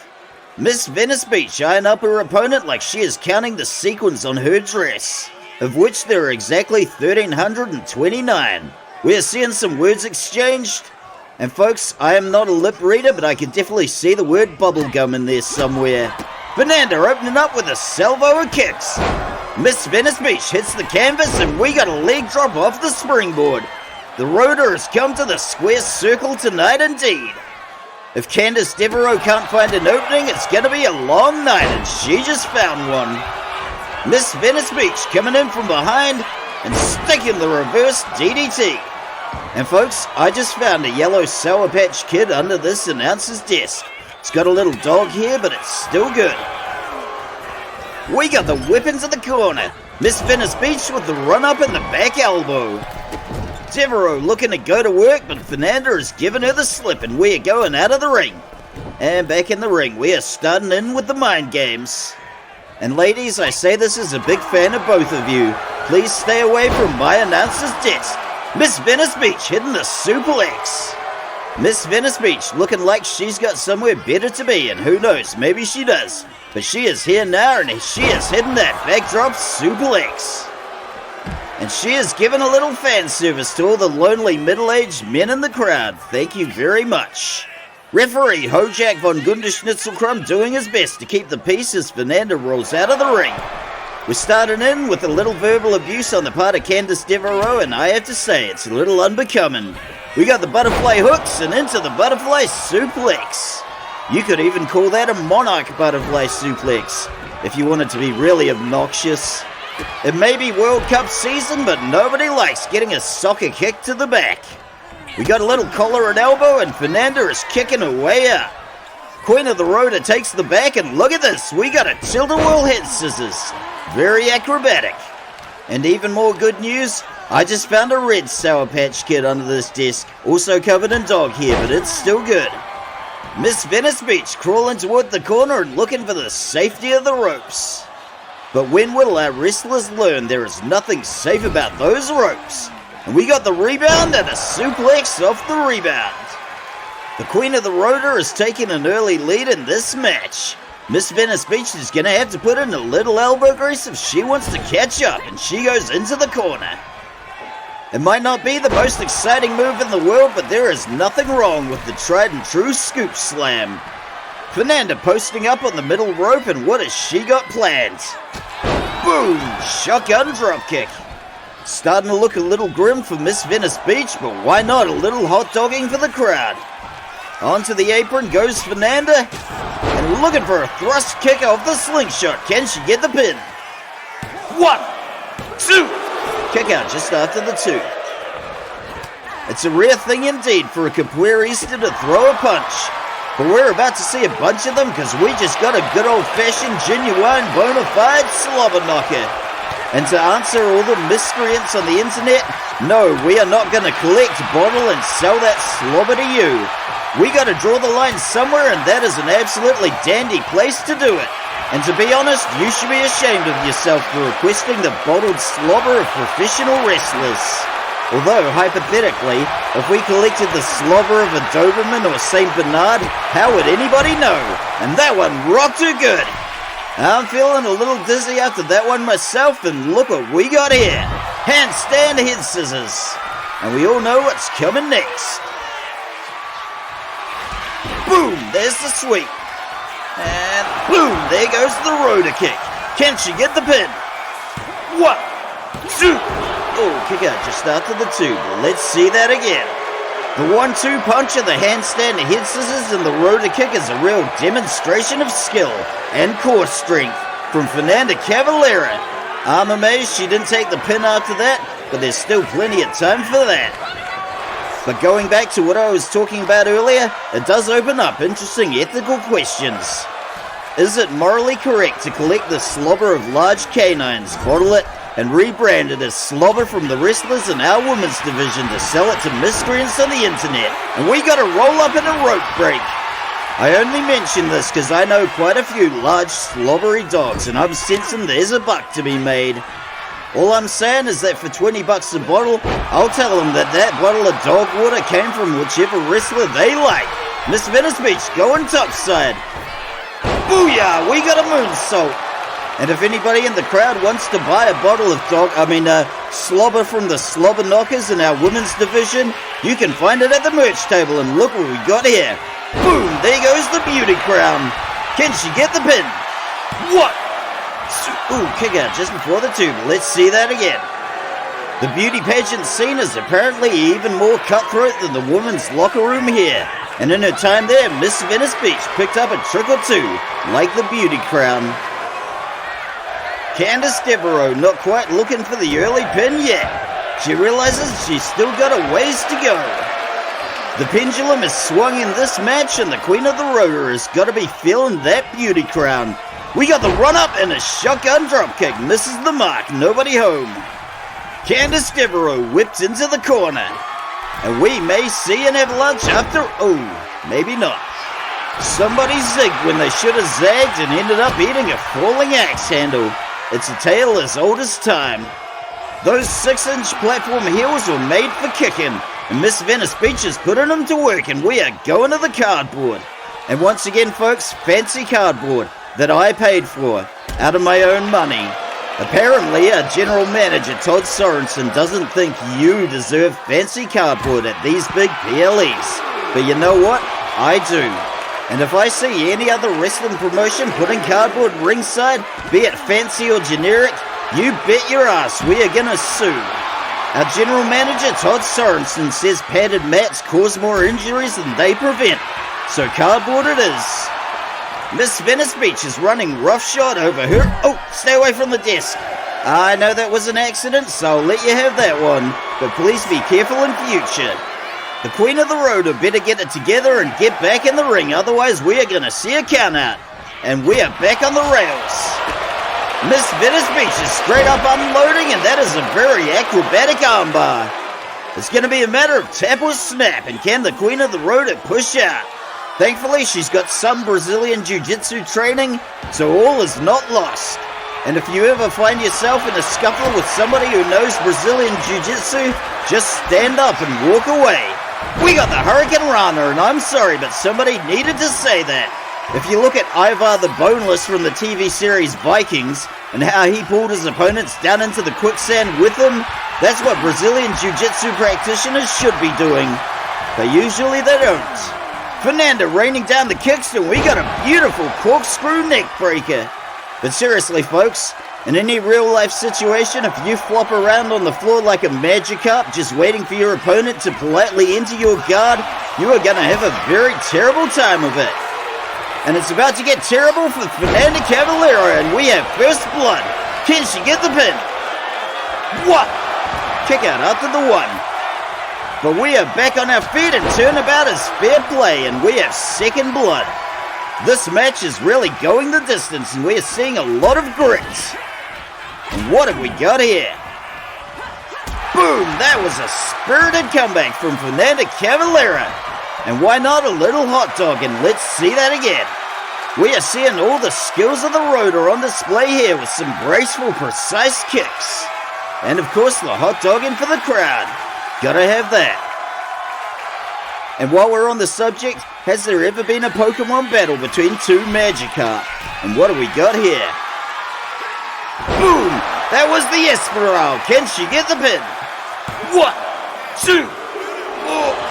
Speaker 1: Miss Venice Beach eyeing up her opponent like she is counting the sequins on her dress, of which there are exactly 1,329. We are seeing some words exchanged. And folks, I am not a lip reader, but I can definitely see the word bubblegum in there somewhere. Fernanda opening up with a salvo of kicks. Miss Venice Beach hits the canvas and we got a leg drop off the springboard. The Rhoda has come to the square circle tonight indeed. If Candice Deveraux can't find an opening, it's gonna be a long night, and she just found one. Miss Venice Beach coming in from behind and sticking the reverse DDT. And folks, I just found a yellow Sour Patch Kid under this announcer's desk. It's got a little dog here, but it's still good. We got the weapons in the corner. Miss Venice Beach with the run-up and the back elbow. Deveraux looking to go to work, but Fernanda has given her the slip, and we are going out of the ring. And back in the ring, we are starting in with the mind games. And ladies, I say this as a big fan of both of you. Please stay away from my announcer's desk. Miss Venice Beach hitting the suplex. Miss Venice Beach looking like she's got somewhere better to be, and who knows, maybe she does. But she is here now, and she is hitting that backdrop suplex. And she is giving a little fan service to all the lonely middle-aged men in the crowd. Thank you very much. Referee Hojak von Gunderschnitzelkrumm doing his best to keep the peace as Fernanda rolls out of the ring. We're starting in with a little verbal abuse on the part of Candice Deveraux, and I have to say, it's a little unbecoming. We got the butterfly hooks and into the butterfly suplex. You could even call that a monarch butterfly suplex, if you wanted to be really obnoxious. It may be World Cup season, but nobody likes getting a soccer kick to the back. We got a little collar and elbow, and Fernanda is kicking her way out. Queen of the Rotor takes the back, and look at this, we got a tilt-a-whirl head scissors. Very acrobatic. And even more good news, I just found a red Sour Patch Kid under this desk, also covered in dog hair, but it's still good. Miss Venice Beach crawling toward the corner and looking for the safety of the ropes. But when will our wrestlers learn there is nothing safe about those ropes? And we got the rebound and a suplex off the rebound. The Queen of the Rotor is taking an early lead in this match. Miss Venice Beach is going to have to put in a little elbow grease if she wants to catch up, and she goes into the corner. It might not be the most exciting move in the world, but there is nothing wrong with the tried and true scoop slam. Fernanda posting up on the middle rope, and what has she got planned? Boom! Shotgun dropkick. Starting to look a little grim for Miss Venice Beach, but why not a little hot dogging for the crowd? Onto the apron goes Fernanda, and looking for a thrust kick off the slingshot. Can she get the pin? 1, 2. Kick out just after the 2. It's a rare thing indeed for a capoeirista to throw a punch. But we're about to see a bunch of them because we just got a good old-fashioned, genuine, bona fide slobber knocker. And to answer all the miscreants on the internet, no, we are not going to collect, bottle, and sell that slobber to you. We got to draw the line somewhere, and that is an absolutely dandy place to do it. And to be honest, you should be ashamed of yourself for requesting the bottled slobber of professional wrestlers. Although, hypothetically, if we collected the slobber of a Doberman or St. Bernard, how would anybody know? And that one rocked too good. I'm feeling a little dizzy after that one myself, and look what we got here. Handstand head scissors. And we all know what's coming next. Boom, there's the sweep. And boom, there goes the rotor kick. Can she get the pin? 1, 2. Oh, kick out just after the 2, but let's see that again. The 1-2 punch of the handstand head scissors and the rotor kick is a real demonstration of skill and core strength from Fernanda Cavalera. I'm amazed she didn't take the pin after that, but there's still plenty of time for that. But going back to what I was talking about earlier, it does open up interesting ethical questions. Is it morally correct to collect the slobber of large canines, bottle it, and rebrand it as slobber from the wrestlers in our women's division to sell it to miscreants on the internet? And we gotta roll up in a rope break. I only mention this because I know quite a few large slobbery dogs, and I'm sensing there's a buck to be made. All I'm saying is that for $20 a bottle, I'll tell them that that bottle of dog water came from whichever wrestler they like. Miss Venice Beach going topside. Booyah! We got a moonsault. And if anybody in the crowd wants to buy a bottle of slobber from the slobber knockers in our women's division, you can find it at the merch table, and look what we got here. Boom! There goes the beauty crown. Can she get the pin? 1, 2. Ooh, kick out just before the 2. Let's see that again. The beauty pageant scene is apparently even more cutthroat than the women's locker room here. And in her time there, Miss Venice Beach picked up a trick or two, like the beauty crown. Candice Deveraux not quite looking for the early pin yet. She realizes she's still got a ways to go. The pendulum is swung in this match and the Queen of the Rotor has got to be feeling that beauty crown. We got the run up and a shotgun dropkick. Misses the mark, nobody home. Candice Deveraux whipped into the corner. And we may see an avalanche after... oh, maybe not. Somebody zigged when they should have zagged and ended up eating a falling axe handle. It's a tale as old as time. Those 6-inch platform heels were made for kicking, and Miss Venice Beach is putting them to work, and we are going to the cardboard. And once again, folks, fancy cardboard that I paid for out of my own money. Apparently, our general manager, Todd Sorensen, doesn't think you deserve fancy cardboard at these big PLEs. But you know what? I do. And if I see any other wrestling promotion putting cardboard ringside, be it fancy or generic, you bet your ass we are gonna sue. Our general manager, Todd Sorensen, says padded mats cause more injuries than they prevent. So cardboard it is. Miss Venice Beach is running roughshod over her. Oh, stay away from the desk. I know that was an accident, so I'll let you have that one. But please be careful in future. The Queen of the Rotor better get it together and get back in the ring, otherwise we are going to see a count out. And we are back on the rails. Miss Venice Beach is straight up unloading, and that is a very acrobatic armbar. It's going to be a matter of tap or snap, and can the Queen of the Rotor push out? Thankfully, she's got some Brazilian Jiu-Jitsu training, so all is not lost. And if you ever find yourself in a scuffle with somebody who knows Brazilian Jiu-Jitsu, just stand up and walk away. We got the Hurricane Rana, and I'm sorry, but somebody needed to say that. If you look at Ivar the Boneless from the TV series Vikings, and how he pulled his opponents down into the quicksand with him, that's what Brazilian Jiu-Jitsu practitioners should be doing. But usually they don't. Fernanda raining down the kicks, and we got a beautiful corkscrew neck breaker. But seriously, folks, in any real-life situation, if you flop around on the floor like a Magikarp just waiting for your opponent to politely enter your guard, you are going to have a very terrible time of it. And it's about to get terrible for Fernanda Cavalera, and we have first blood. Can she get the pin? What? Kick out after the one. But we are back on our feet, and turnabout is fair play, and we have second blood. This match is really going the distance, and we are seeing a lot of grit. And what have we got here? Boom! That was a spirited comeback from Fernanda Cavalera. And why not a little hot dog, and let's see that again. We are seeing all the skills of the Rotor on display here with some graceful, precise kicks. And of course the hot dogging for the crowd. Gotta have that. And while we're on the subject, has there ever been a Pokemon battle between two Magikarp? And what do we got here? Boom! That was the Espiral. Can she get the pin? 1, 2.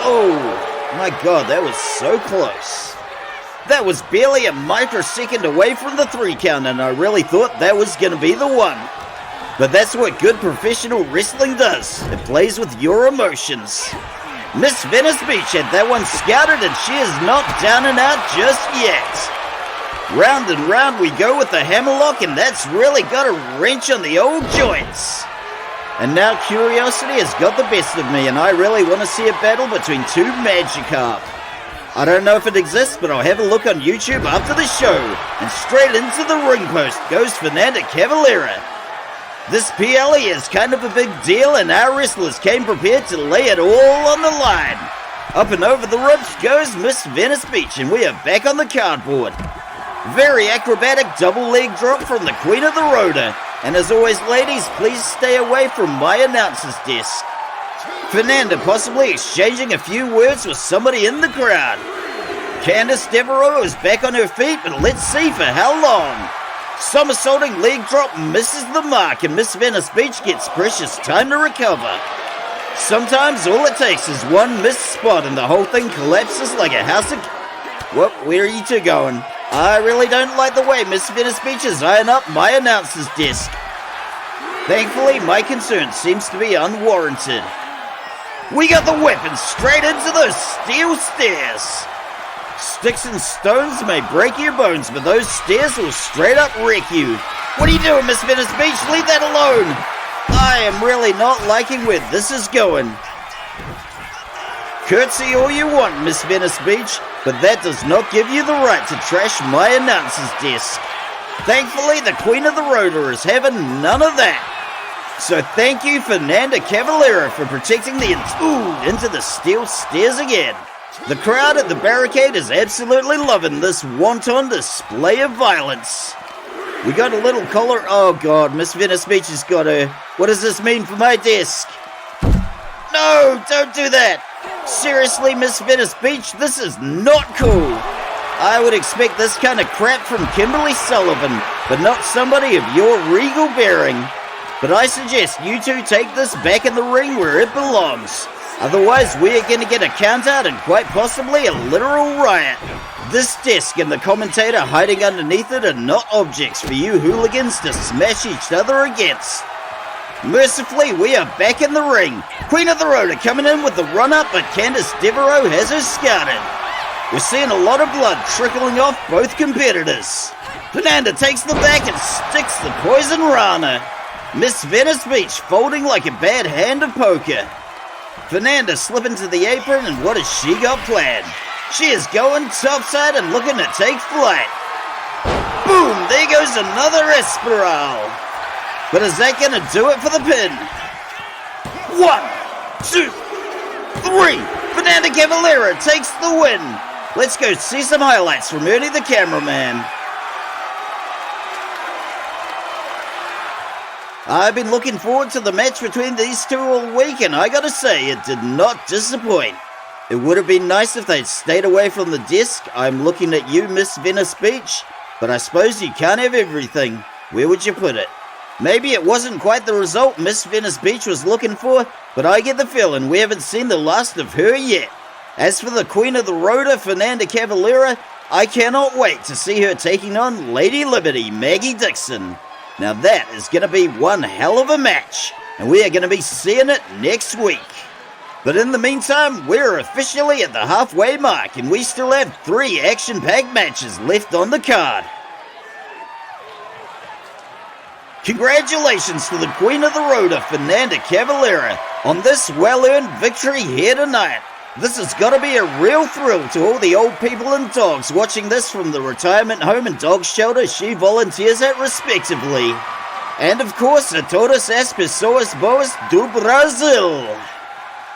Speaker 1: Oh. My God, that was so close. That was barely a microsecond away from the 3 count, and I really thought that was going to be the one. But that's what good professional wrestling does. It plays with your emotions. Miss Venice Beach had that one scouted, and she is not down and out just yet. Round and round we go with the hammerlock, and that's really got a wrench on the old joints. And now curiosity has got the best of me, and I really want to see a battle between two Magikarp. I don't know if it exists, but I'll have a look on YouTube after the show. And straight into the ring post goes Fernanda Cavalera. This PLE is kind of a big deal, and our wrestlers came prepared to lay it all on the line. Up and over the ropes goes Miss Venice Beach, and we are back on the cardboard. Very acrobatic double leg drop from the Queen of the Rotor. And as always, ladies, please stay away from my announcer's desk. Fernanda possibly exchanging a few words with somebody in the crowd. Candice Deveraux is back on her feet, but let's see for how long. Somersaulting leg drop misses the mark, and Miss Venice Beach gets precious time to recover. Sometimes all it takes is one missed spot and the whole thing collapses like a house of... Well, where are you two going? I really don't like the way Miss Venice Beach is eyeing up my announcer's desk. Thankfully, my concern seems to be unwarranted. We got the weapon straight into those steel stairs. Sticks and stones may break your bones, but those stairs will straight up wreck you. What are you doing, Miss Venice Beach? Leave that alone! I am really not liking where this is going. Curtsy all you want, Miss Venice Beach, but that does not give you the right to trash my announcer's desk. Thankfully, the Queen of the Rotor is having none of that. So thank you, Fernanda Cavalera, for protecting the into the steel stairs again. The crowd at the barricade is absolutely loving this wanton display of violence. We got a little collar. Oh god, Miss Venice Beach has got her. What does this mean for my desk? No, don't do that. Seriously, Miss Venice Beach, this is not cool. I would expect this kind of crap from Kimberly Sullivan, but not somebody of your regal bearing. But I suggest you two take this back in the ring where it belongs. Otherwise, we are going to get a count-out and quite possibly a literal riot. This desk and the commentator hiding underneath it are not objects for you hooligans to smash each other against. Mercifully, we are back in the ring. Queen of the Rotor coming in with the run-up, but Candice Deveraux has her Skade. We're seeing a lot of blood trickling off both competitors. Fernanda takes the back and sticks the poison rana. Miss Venice Beach folding like a bad hand of poker. Fernanda slipping to the apron, and what has she got planned? She is going topside and looking to take flight. Boom! There goes another espiral. But is that going to do it for the pin? 1, 2, 3. Fernanda Cavalera takes the win. Let's go see some highlights from Ernie the cameraman. I've been looking forward to the match between these two all week, and I gotta say, it did not disappoint. It would have been nice if they'd stayed away from the disc. I'm looking at you, Miss Venice Beach, but I suppose you can't have everything. Where would you put it? Maybe it wasn't quite the result Miss Venice Beach was looking for, but I get the feeling we haven't seen the last of her yet. As for the Queen of the Rotor, Fernanda Cavalera, I cannot wait to see her taking on Lady Liberty, Maggie Dixon. Now that is going to be one hell of a match, and we are going to be seeing it next week. But in the meantime, we're officially at the halfway mark, and we still have 3 action-packed matches left on the card. Congratulations to the Queen of the Rotor, Fernanda Cavalera, on this well-earned victory here tonight. This has got to be a real thrill to all the old people and dogs watching this from the retirement home and dog shelter she volunteers at respectively. And of course, a todas as pessoas boas do Brasil.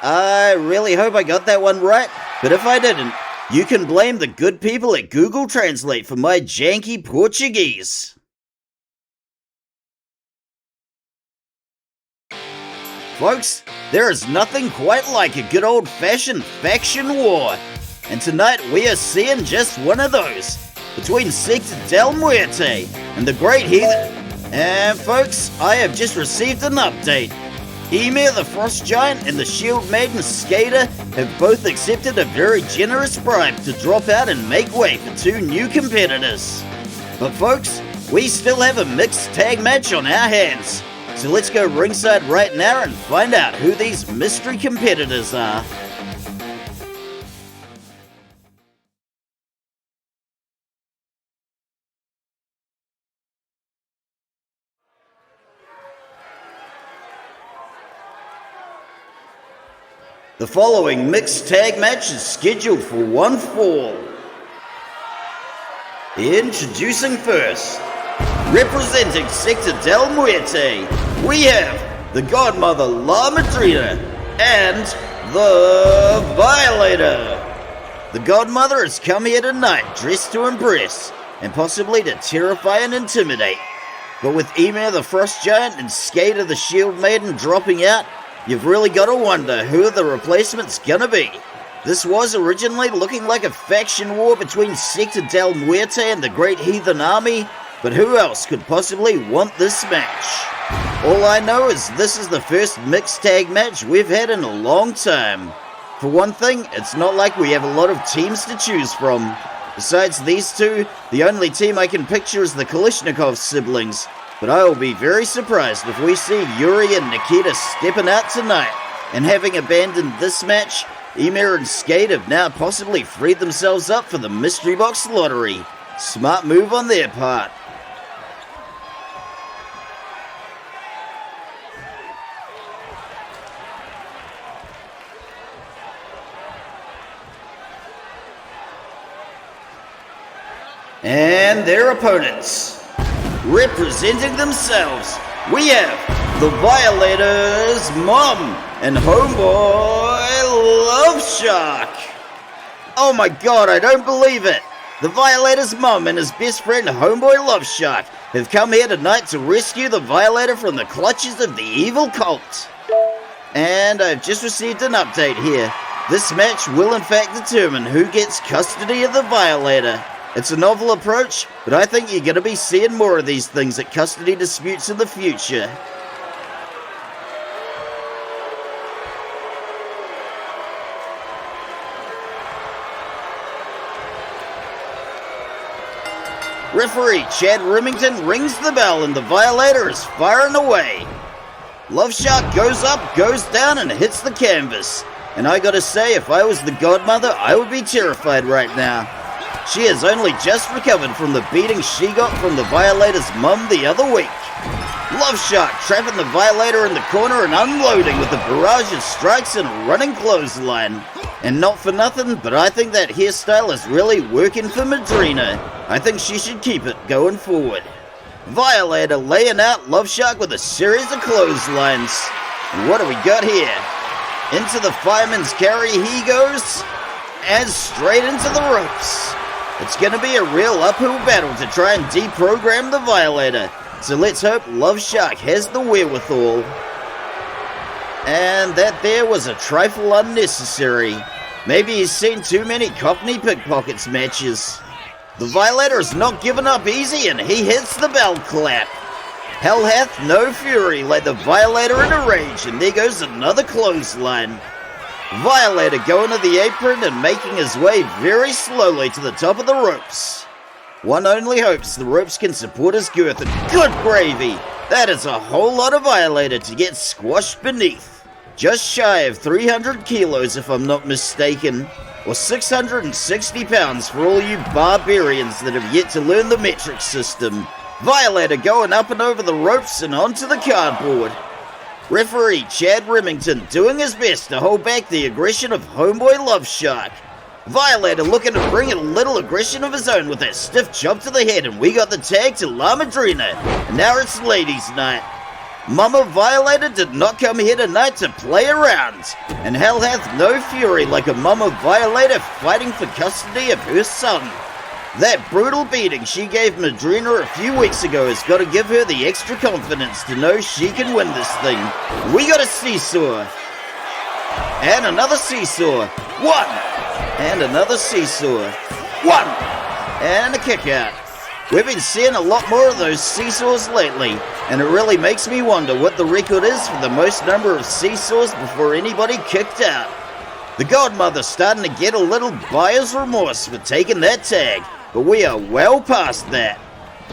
Speaker 1: I really hope I got that one right, but if I didn't, you can blame the good people at Google Translate for my janky Portuguese. Folks, there is nothing quite like a good old-fashioned faction war, and tonight we are seeing just one of those, between Secta del Muerte and the Great Heathen. And folks, I have just received an update. Ymir the Frost Giant and the Shield Maiden Skade have both accepted a very generous bribe to drop out and make way for 2 new competitors. But folks, we still have a mixed tag match on our hands. So let's go ringside right now and find out who these mystery competitors are. The following mixed tag match is scheduled for one fall. Introducing first, representing Secta del Muerte, we have the Godmother La Madrina and the Violator. The Godmother has come here tonight dressed to impress and possibly to terrify and intimidate. But with Ymir the Frost Giant and Skade the Shield Maiden dropping out, you've really got to wonder who the replacement's gonna be. This was originally looking like a faction war between Secta del Muerte and the Great Heathen Army, but who else could possibly want this match? All I know is this is the first mixed tag match we've had in a long time. For one thing, it's not like we have a lot of teams to choose from. Besides these two, the only team I can picture is the Kalishnikov siblings, but I will be very surprised if we see Yuri and Nikita stepping out tonight. And having abandoned this match, Ymir and Skade have now possibly freed themselves up for the mystery box lottery. Smart move on their part. And their opponents, representing themselves, we have the Violator's mom and homeboy Love Shark. Oh my god, I don't believe it. The Violator's mom and his best friend homeboy Love Shark have come here tonight to rescue the Violator from the clutches of the evil cult. And I've just received an update here. This match will in fact determine who gets custody of the Violator. It's a novel approach, but I think you're going to be seeing more of these things at custody disputes in the future. Referee Chad Remington rings the bell and the Violator is firing away. Love Shark goes up, goes down, and hits the canvas. And I gotta say, if I was the godmother, I would be terrified right now. She has only just recovered from the beating she got from the Violator's mum the other week. Love Shark trapping the Violator in the corner and unloading with a barrage of strikes and a running clothesline. And not for nothing, but I think that hairstyle is really working for Madrina. I think she should keep it going forward. Violator laying out Love Shark with a series of clotheslines. And what do we got here? Into the fireman's carry he goes, and straight into the ropes. It's going to be a real uphill battle to try and deprogram the Violator, so let's hope Love Shark has the wherewithal. And that there was a trifle unnecessary. Maybe he's seen too many Cockney pickpockets matches. The Violator is not giving up easy and he hits the bell clap. Hell hath no fury like the Violator in a rage, and there goes another clothesline. Violator going to the apron and making his way very slowly to the top of the ropes. One only hopes the ropes can support his girth, and good gravy! That is a whole lot of Violator to get squashed beneath. Just shy of 300 kilos if I'm not mistaken, or 660 pounds for all you barbarians that have yet to learn the metric system. Violator going up and over the ropes and onto the cardboard. Referee Chad Remington doing his best to hold back the aggression of homeboy Love Shark. Violator looking to bring in a little aggression of his own with that stiff chop to the head, and we got the tag to La Madrina, and now it's ladies' night. Mama Violator did not come here tonight to play around, and hell hath no fury like a Mama Violator fighting for custody of her son. That brutal beating she gave Madrina a few weeks ago has got to give her the extra confidence to know she can win this thing. We got a seesaw. And another seesaw. One. And another seesaw. One. And a kick out. We've been seeing a lot more of those seesaws lately, and it really makes me wonder what the record is for the most number of seesaws before anybody kicked out. The godmother's starting to get a little buyer's remorse for taking that tag, but we are well past that.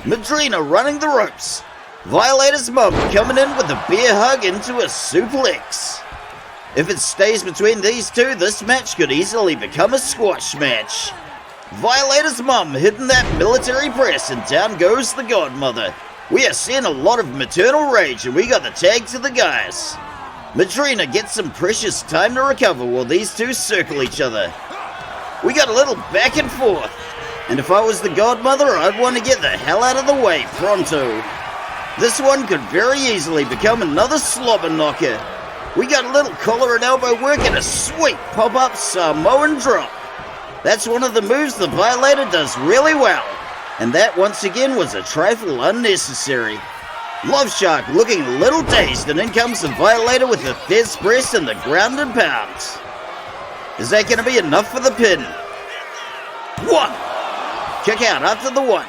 Speaker 1: Madrina running the ropes. Violator's mom coming in with a bear hug into a suplex. If it stays between these two, this match could easily become a squash match. Violator's mom hitting that military press, and down goes the godmother. We are seeing a lot of maternal rage, and we got the tag to the guys. Madrina gets some precious time to recover while these two circle each other. We got a little back and forth, and if I was the godmother, I'd want to get the hell out of the way pronto. This one could very easily become another slobber knocker. We got a little collar and elbow work and a sweet pop-up Samoan drop. That's one of the moves the Violator does really well, and that once again was a trifle unnecessary. Love Shark looking a little dazed, and in comes the Violator with the Fez press and the ground and pound. Is that going to be enough for the pin? One. Kick out after the one.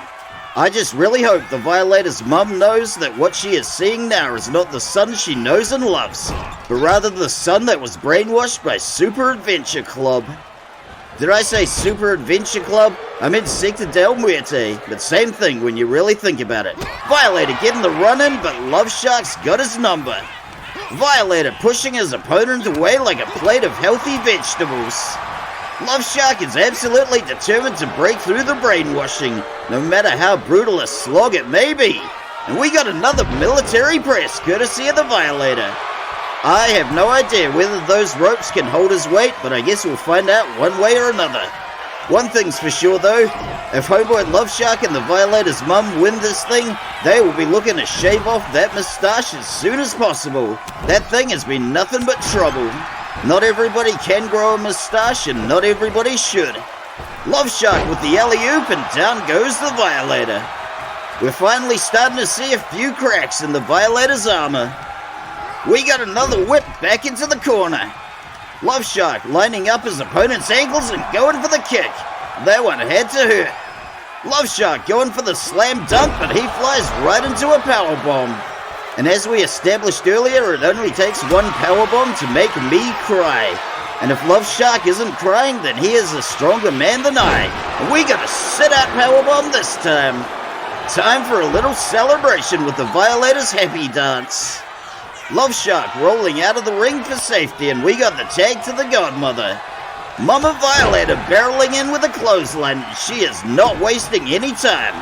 Speaker 1: I just really hope the Violator's mum knows that what she is seeing now is not the son she knows and loves, but rather the son that was brainwashed by Super Adventure Club. Did I say Super Adventure Club? I meant Sector Del Muerte, but same thing when you really think about it. Violator getting the run in, but Love Shark's got his number. Violator pushing his opponent away like a plate of healthy vegetables. Love Shark is absolutely determined to break through the brainwashing, no matter how brutal a slog it may be. And we got another military press courtesy of the Violator. I have no idea whether those ropes can hold his weight, but I guess we'll find out one way or another. One thing's for sure though, if Homeboy Love Shark and the Violator's mum win this thing, they will be looking to shave off that moustache as soon as possible. That thing has been nothing but trouble. Not everybody can grow a moustache and not everybody should. Love Shark with the alley-oop and down goes the Violator. We're finally starting to see a few cracks in the Violator's armor. We got another whip back into the corner. Love Shark lining up his opponent's ankles and going for the kick. That one had to hurt. Love Shark going for the slam dunk, but he flies right into a powerbomb. And as we established earlier, it only takes one powerbomb to make me cry. And if Love Shark isn't crying, then he is a stronger man than I. And we got a sit-out powerbomb this time. Time for a little celebration with the Violator's happy dance. Love Shark rolling out of the ring for safety, and we got the tag to the Godmother. Mama Violator barreling in with a clothesline, and she is not wasting any time.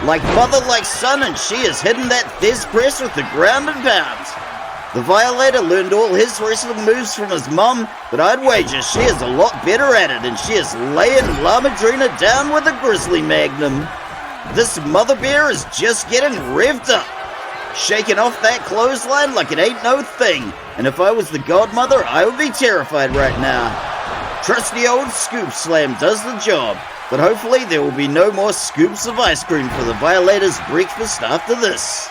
Speaker 1: Like mother, like son, and she is hitting that Thiz press with the ground and pound. The Violator learned all his wrestling moves from his mum, but I'd wager she is a lot better at it, and she is laying La Madrina down with a grizzly magnum. This mother bear is just getting revved up. Shaking off that clothesline like it ain't no thing, and if I was the Godmother, I would be terrified right now. Trusty old scoop slam does the job, but hopefully there will be no more scoops of ice cream for the Violator's breakfast after this.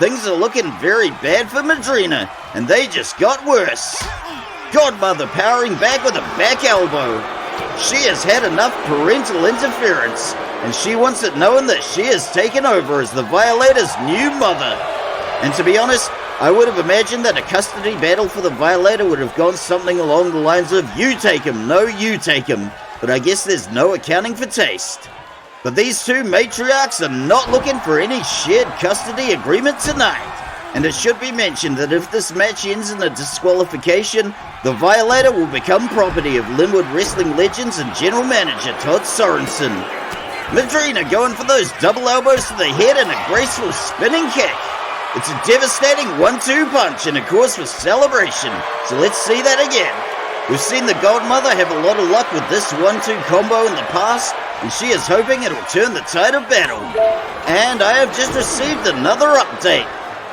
Speaker 1: Things are looking very bad for Madrina, and they just got worse. Godmother powering back with a back elbow. She has had enough parental interference, and she wants it known that she has taken over as the Violator's new mother. And to be honest, I would have imagined that a custody battle for the Violator would have gone something along the lines of you take him, no you take him, but I guess there's no accounting for taste. But these two matriarchs are not looking for any shared custody agreement tonight. And it should be mentioned that if this match ends in a disqualification, the Violator will become property of Linwood wrestling legends and general manager Todd Sorensen. Madrina going for those double elbows to the head and a graceful spinning kick. It's a devastating 1-2 punch and a cause for celebration, so let's see that again. We've seen the Godmother have a lot of luck with this 1-2 combo in the past, and she is hoping it'll turn the tide of battle. And I have just received another update.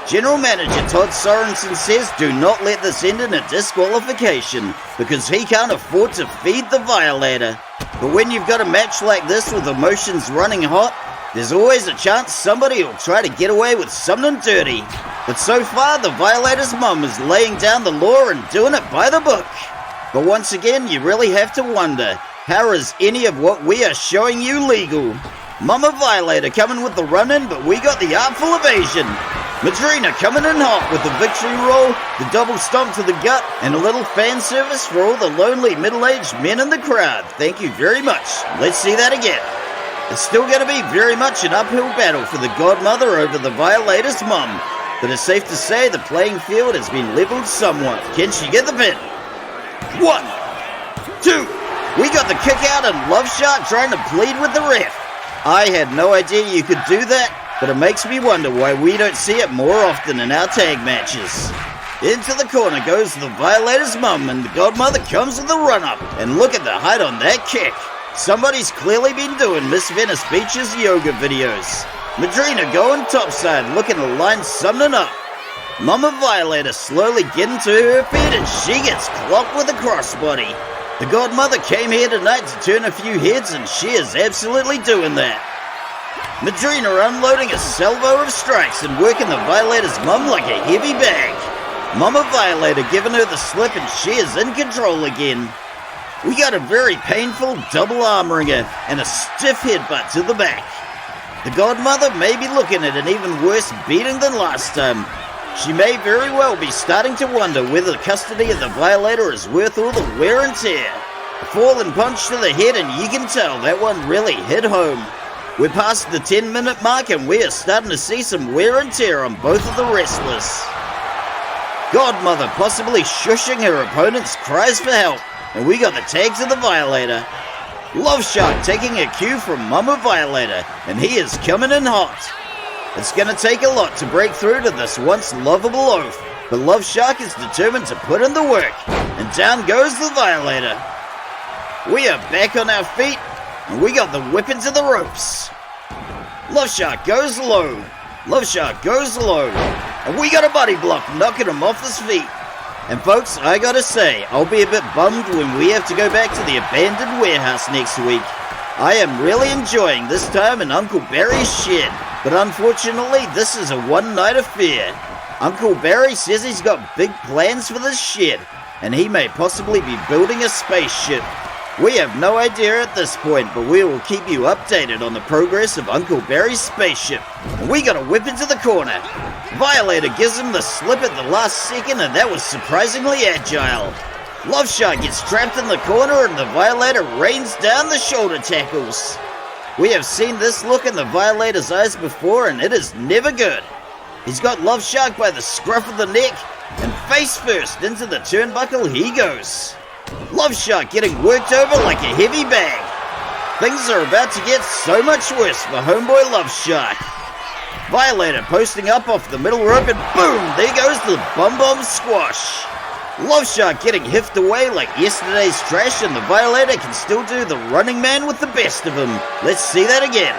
Speaker 1: General Manager Todd Sorensen says do not let this end in a disqualification, because he can't afford to feed the Violator. But when you've got a match like this with emotions running hot, there's always a chance somebody will try to get away with something dirty. But so far, the Violator's mum is laying down the law and doing it by the book. But once again, you really have to wonder, how is any of what we are showing you legal? Mama Violator coming with the run-in, but we got the artful evasion. Madrina coming in hot with the victory roll, the double stomp to the gut, and a little fan service for all the lonely middle-aged men in the crowd. Thank you very much. Let's see that again. It's still going to be very much an uphill battle for the Godmother over the Violator's mum, but it's safe to say the playing field has been leveled somewhat. Can she get the pin? 1, 2, we got the kick out and Love Shark trying to plead with the ref. I had no idea you could do that, but it makes me wonder why we don't see it more often in our tag matches. Into the corner goes the Violator's mum, and the Godmother comes with the run-up, and look at the height on that kick. Somebody's clearly been doing Miss Venice Beach's yoga videos. Madrina going topside, looking to line something up. Mama Violator slowly getting to her feet, and she gets clocked with a crossbody. The Godmother came here tonight to turn a few heads, and she is absolutely doing that. Madrina unloading a salvo of strikes and working the Violator's mum like a heavy bag. Mama Violator giving her the slip, and she is in control again. We got a very painful double arm wringer and a stiff headbutt to the back. The Godmother may be looking at an even worse beating than last time. She may very well be starting to wonder whether custody of the Violator is worth all the wear and tear. A falling punch to the head, and you can tell that one really hit home. We're past the 10-minute mark, and we are starting to see some wear and tear on both of the wrestlers. Godmother possibly shushing her opponent's cries for help, and we got the tag to the Violator. Love Shark taking a cue from Mama Violator, and he is coming in hot. It's gonna take a lot to break through to this once lovable oaf, but Love Shark is determined to put in the work, and down goes the Violator. We are back on our feet, and we got the whip into the ropes. Love Shark goes low. Love Shark goes low. And we got a body block knocking him off his feet. And folks, I gotta say, I'll be a bit bummed when we have to go back to the abandoned warehouse next week. I am really enjoying this time in Uncle Barry's shed, but unfortunately this is a one-night affair. Uncle Barry says he's got big plans for this shed, and he may possibly be building a spaceship. We have no idea at this point, but we will keep you updated on the progress of Uncle Barry's spaceship. And we got a whip into the corner. Violator gives him the slip at the last second, and that was surprisingly agile. Love Shark gets trapped in the corner, and the Violator rains down the shoulder tackles. We have seen this look in the Violator's eyes before, and it is never good. He's got Love Shark by the scruff of the neck, and face first into the turnbuckle he goes. Love Shark getting worked over like a heavy bag. Things are about to get so much worse for homeboy Love Shark. Violator posting up off the middle rope, and boom, there goes the bum squash. Love Shark getting hiffed away like yesterday's trash, and the Violator can still do the running man with the best of him. Let's see that again.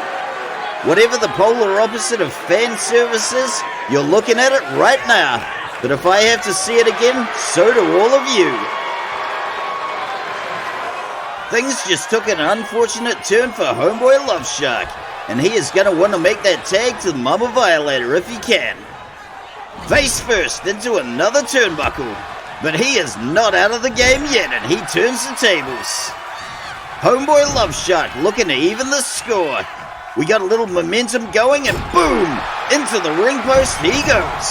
Speaker 1: Whatever the polar opposite of fan service is, you're looking at it right now. But if I have to see it again, so do all of you. Things just took an unfortunate turn for homeboy Love Shark, and he is going to want to make that tag to the Mama Violator if he can. Face first into another turnbuckle, but he is not out of the game yet, and he turns the tables. Homeboy Love Shark looking to even the score. We got a little momentum going, and boom, into the ring post he goes.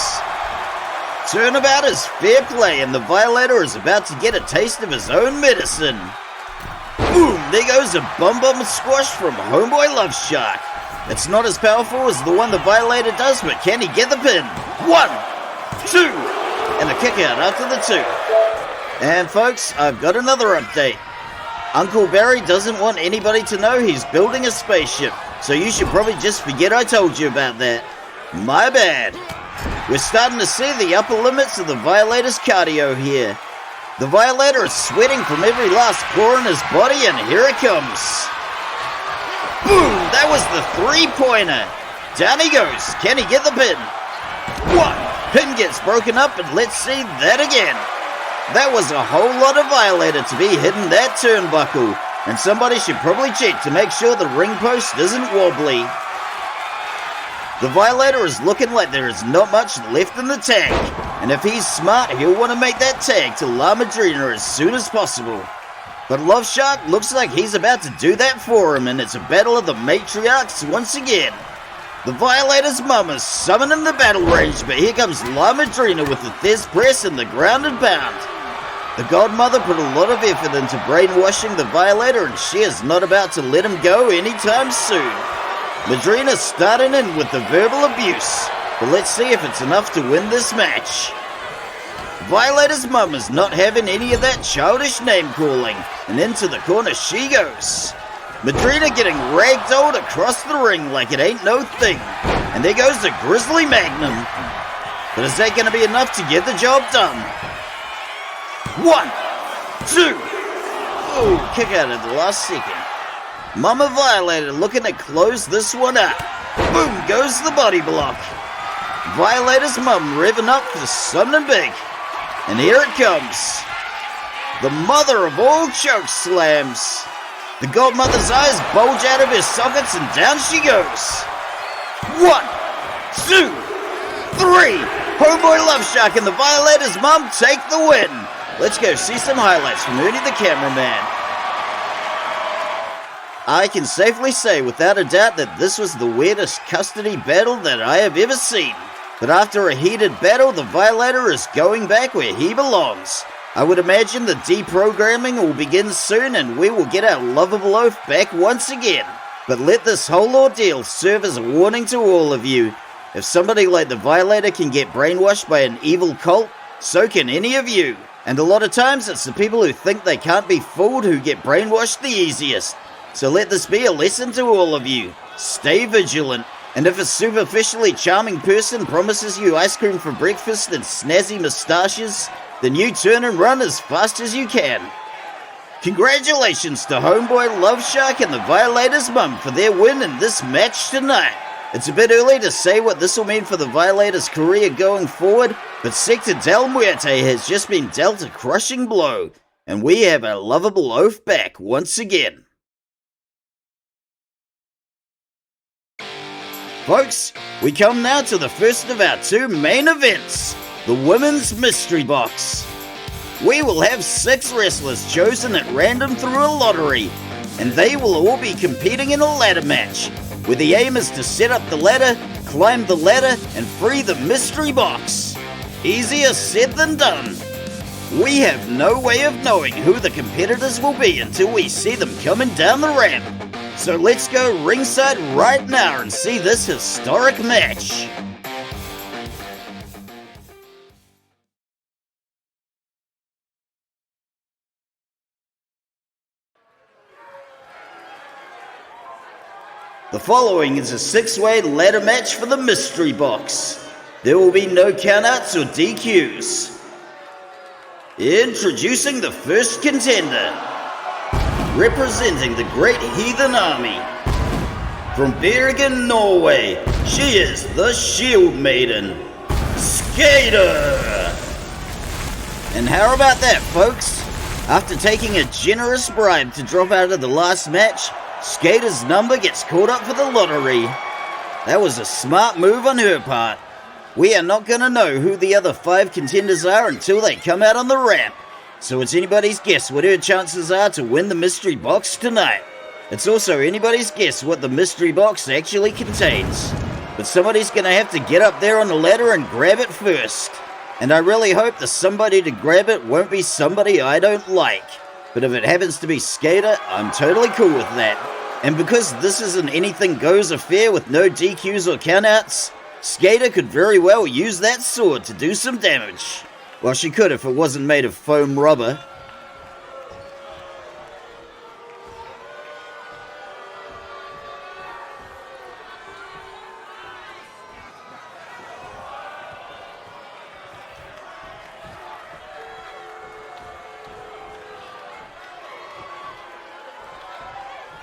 Speaker 1: Turnabout is fair play, and the Violator is about to get a taste of his own medicine. Boom! There goes a bum squash from homeboy Love Shark. It's not as powerful as the one the Violator does, but can he get the pin? 1, 2, and a kick out after the 2. And folks, I've got another update. Uncle Barry doesn't want anybody to know he's building a spaceship, so you should probably just forget I told you about that. My bad. We're starting to see the upper limits of the Violator's cardio here. The Violator is sweating from every last pore in his body, and here it comes. Boom! That was the three-pointer. Down he goes. Can he get the pin? 1. Pin gets broken up, and let's see that again. That was a whole lot of Violator to be hitting that turnbuckle, and somebody should probably check to make sure the ring post isn't wobbly. The Violator is looking like there is not much left in the tank, and if he's smart, he'll want to make that tag to Madrina as soon as possible. But Love Shark looks like he's about to do that for him, and it's a battle of the matriarchs once again. The Violator's mum is summoning the battle range, but here comes Madrina with the Thez press and the grounded pound. The Godmother put a lot of effort into brainwashing the Violator, and she is not about to let him go anytime soon. Madrina starting in with the verbal abuse, but let's see if it's enough to win this match. Violator's mum is not having any of that childish name calling, and into the corner she goes. Madrina getting ragdolled across the ring like it ain't no thing, and there goes the Grizzly Magnum. But is that going to be enough to get the job done? 1, 2, oh, kick out at the last second. Mama Violator looking to close this one up. Boom goes the body block. Violator's mum revving up for something big. And here it comes. The mother of all choke slams. The Godmother's eyes bulge out of her sockets, and down she goes. 1, 2, 3. Homeboy Love Shark and the Violator's mum take the win. Let's go see some highlights from Ernie the cameraman. I can safely say without a doubt that this was the weirdest custody battle that I have ever seen. But after a heated battle, the Violator is going back where he belongs. I would imagine the deprogramming will begin soon, and we will get our lovable oaf back once again. But let this whole ordeal serve as a warning to all of you. If somebody like the Violator can get brainwashed by an evil cult, So can any of you. And a lot of times it's the people who think they can't be fooled who get brainwashed the easiest. So let this be a lesson to all of you. Stay vigilant. And if a superficially charming person promises you ice cream for breakfast and snazzy moustaches, then you turn and run as fast as you can. Congratulations to Homeboy, Love Shark and the Violator's mum for their win in this match tonight. It's a bit early to say what this will mean for the Violator's career going forward, but Sector Del Muerte has just been dealt a crushing blow, and we have a lovable oaf back once again. Folks, we come now to the first of our two main events, the Women's Mystery Box. We will have 6 wrestlers chosen at random through a lottery, and they will all be competing in a ladder match, where the aim is to set up the ladder, climb the ladder, and free the mystery box. Easier said than done. We have no way of knowing who the competitors will be until we see them coming down the ramp. So let's go ringside right now and see this historic match. The following is a 6-way ladder match for the mystery box. There will be no countouts or DQs. Introducing the first contender. Representing the Great Heathen Army. From Bergen, Norway, she is the Shield Maiden, Skade! And how about that, folks? After taking a generous bribe to drop out of the last match, Skade's number gets called up for the lottery. That was a smart move on her part. We are not going to know who the other 5 contenders are until they come out on the ramp. So it's anybody's guess what her chances are to win the mystery box tonight. It's also anybody's guess what the mystery box actually contains. But somebody's going to have to get up there on the ladder and grab it first. And I really hope the somebody to grab it won't be somebody I don't like. But if it happens to be Skade, I'm totally cool with that. And because this is an anything goes affair with no DQs or countouts, Skade could very well use that sword to do some damage. Well, she could if it wasn't made of foam rubber.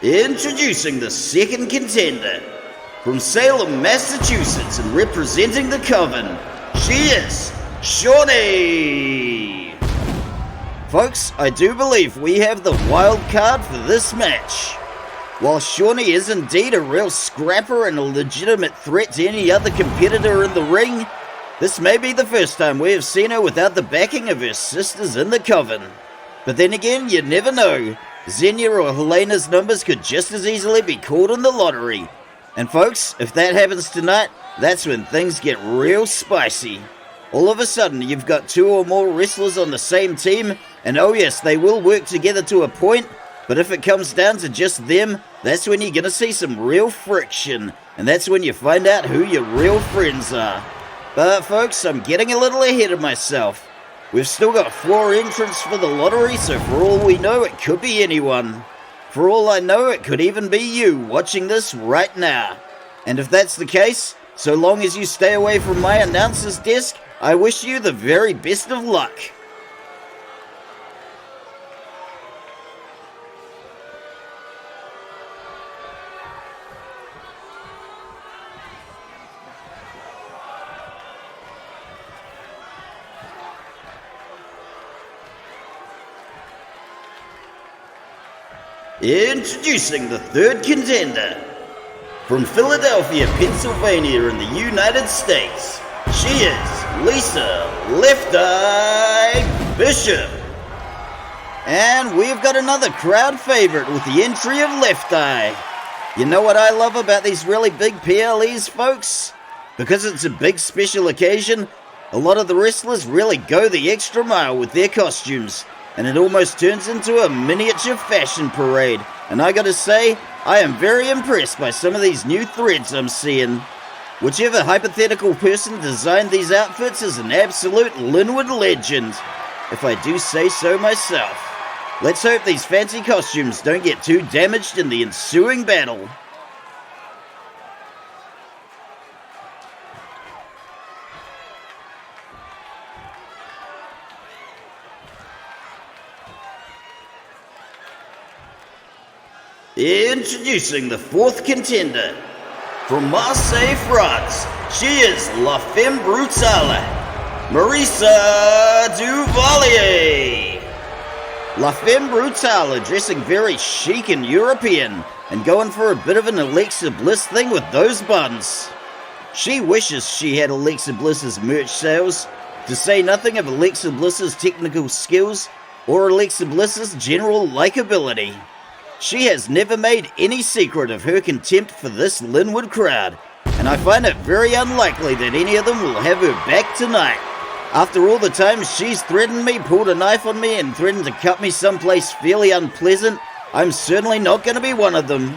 Speaker 1: Introducing the second contender. From Salem, Massachusetts, and representing the Coven, she is Shawnee! Folks, I do believe we have the wild card for this match. While Shawnee is indeed a real scrapper and a legitimate threat to any other competitor in the ring, this may be the first time we have seen her without the backing of her sisters in the Coven. But then again, you never know. Xenia or Helena's numbers could just as easily be called in the lottery. And folks, if that happens tonight, that's when things get real spicy. All of a sudden, you've got 2 or more wrestlers on the same team, and oh yes, they will work together to a point, but if it comes down to just them, that's when you're gonna see some real friction, and that's when you find out who your real friends are. But folks, I'm getting a little ahead of myself. We've still got 4 entrants for the lottery, so for all we know, it could be anyone. For all I know, it could even be you watching this right now. And if that's the case, so long as you stay away from my announcer's desk, I wish you the very best of luck. Introducing the third contender. From Philadelphia, Pennsylvania in the United States, she is Lisa Left Eye Bishop. And we've got another crowd favorite with the entry of Left Eye. You know what I love about these really big PLEs, folks? Because it's a big special occasion, a lot of the wrestlers really go the extra mile with their costumes. And it almost turns into a miniature fashion parade. And I gotta say, I am very impressed by some of these new threads I'm seeing. Whichever hypothetical person designed these outfits is an absolute Linwood legend, if I do say so myself. Let's hope these fancy costumes don't get too damaged in the ensuing battle. Introducing the fourth contender. From Marseille, France, she is La Femme Brutale, Marisa Duvalier. La Femme Brutale dressing very chic and European, and going for a bit of an Alexa Bliss thing with those buns. She wishes she had Alexa Bliss's merch sales, to say nothing of Alexa Bliss's technical skills, or Alexa Bliss's general likability. She has never made any secret of her contempt for this Linwood crowd, and I find it very unlikely that any of them will have her back tonight. After all the times she's threatened me, pulled a knife on me, and threatened to cut me someplace fairly unpleasant, I'm certainly not going to be one of them.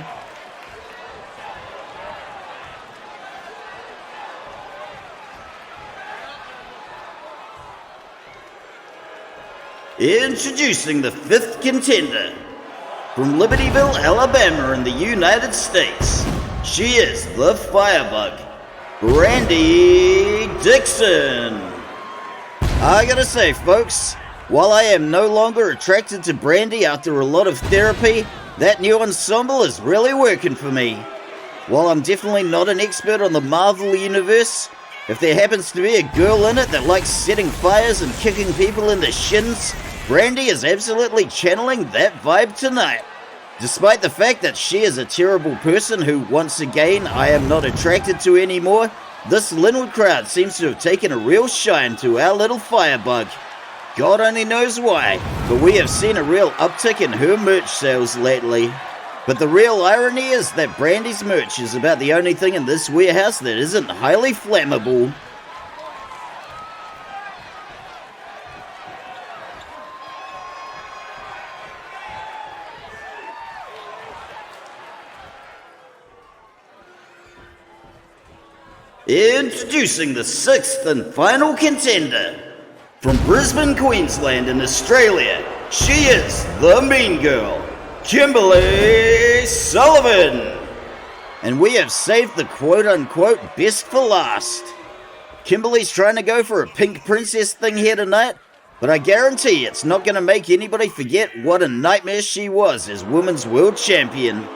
Speaker 1: Introducing the fifth contender. From Libertyville, Alabama in the United States, she is the Firebug, Brandy Dixon. I gotta say, folks, while I am no longer attracted to Brandy after a lot of therapy, that new ensemble is really working for me. While I'm definitely not an expert on the Marvel Universe, if there happens to be a girl in it that likes setting fires and kicking people in the shins, Brandy is absolutely channeling that vibe tonight. Despite the fact that she is a terrible person who, once again, I am not attracted to anymore, this Linwood crowd seems to have taken a real shine to our little Firebug. God only knows why, but we have seen a real uptick in her merch sales lately. But the real irony is that Brandy's merch is about the only thing in this warehouse that isn't highly flammable. Introducing the sixth and final contender. From Brisbane, Queensland in Australia, she is the mean girl, Kimberly Sullivan. And we have saved the quote-unquote best for last. Kimberly's trying to go for a pink princess thing here tonight, but I guarantee it's not going to make anybody forget what a nightmare she was as Women's World Champion.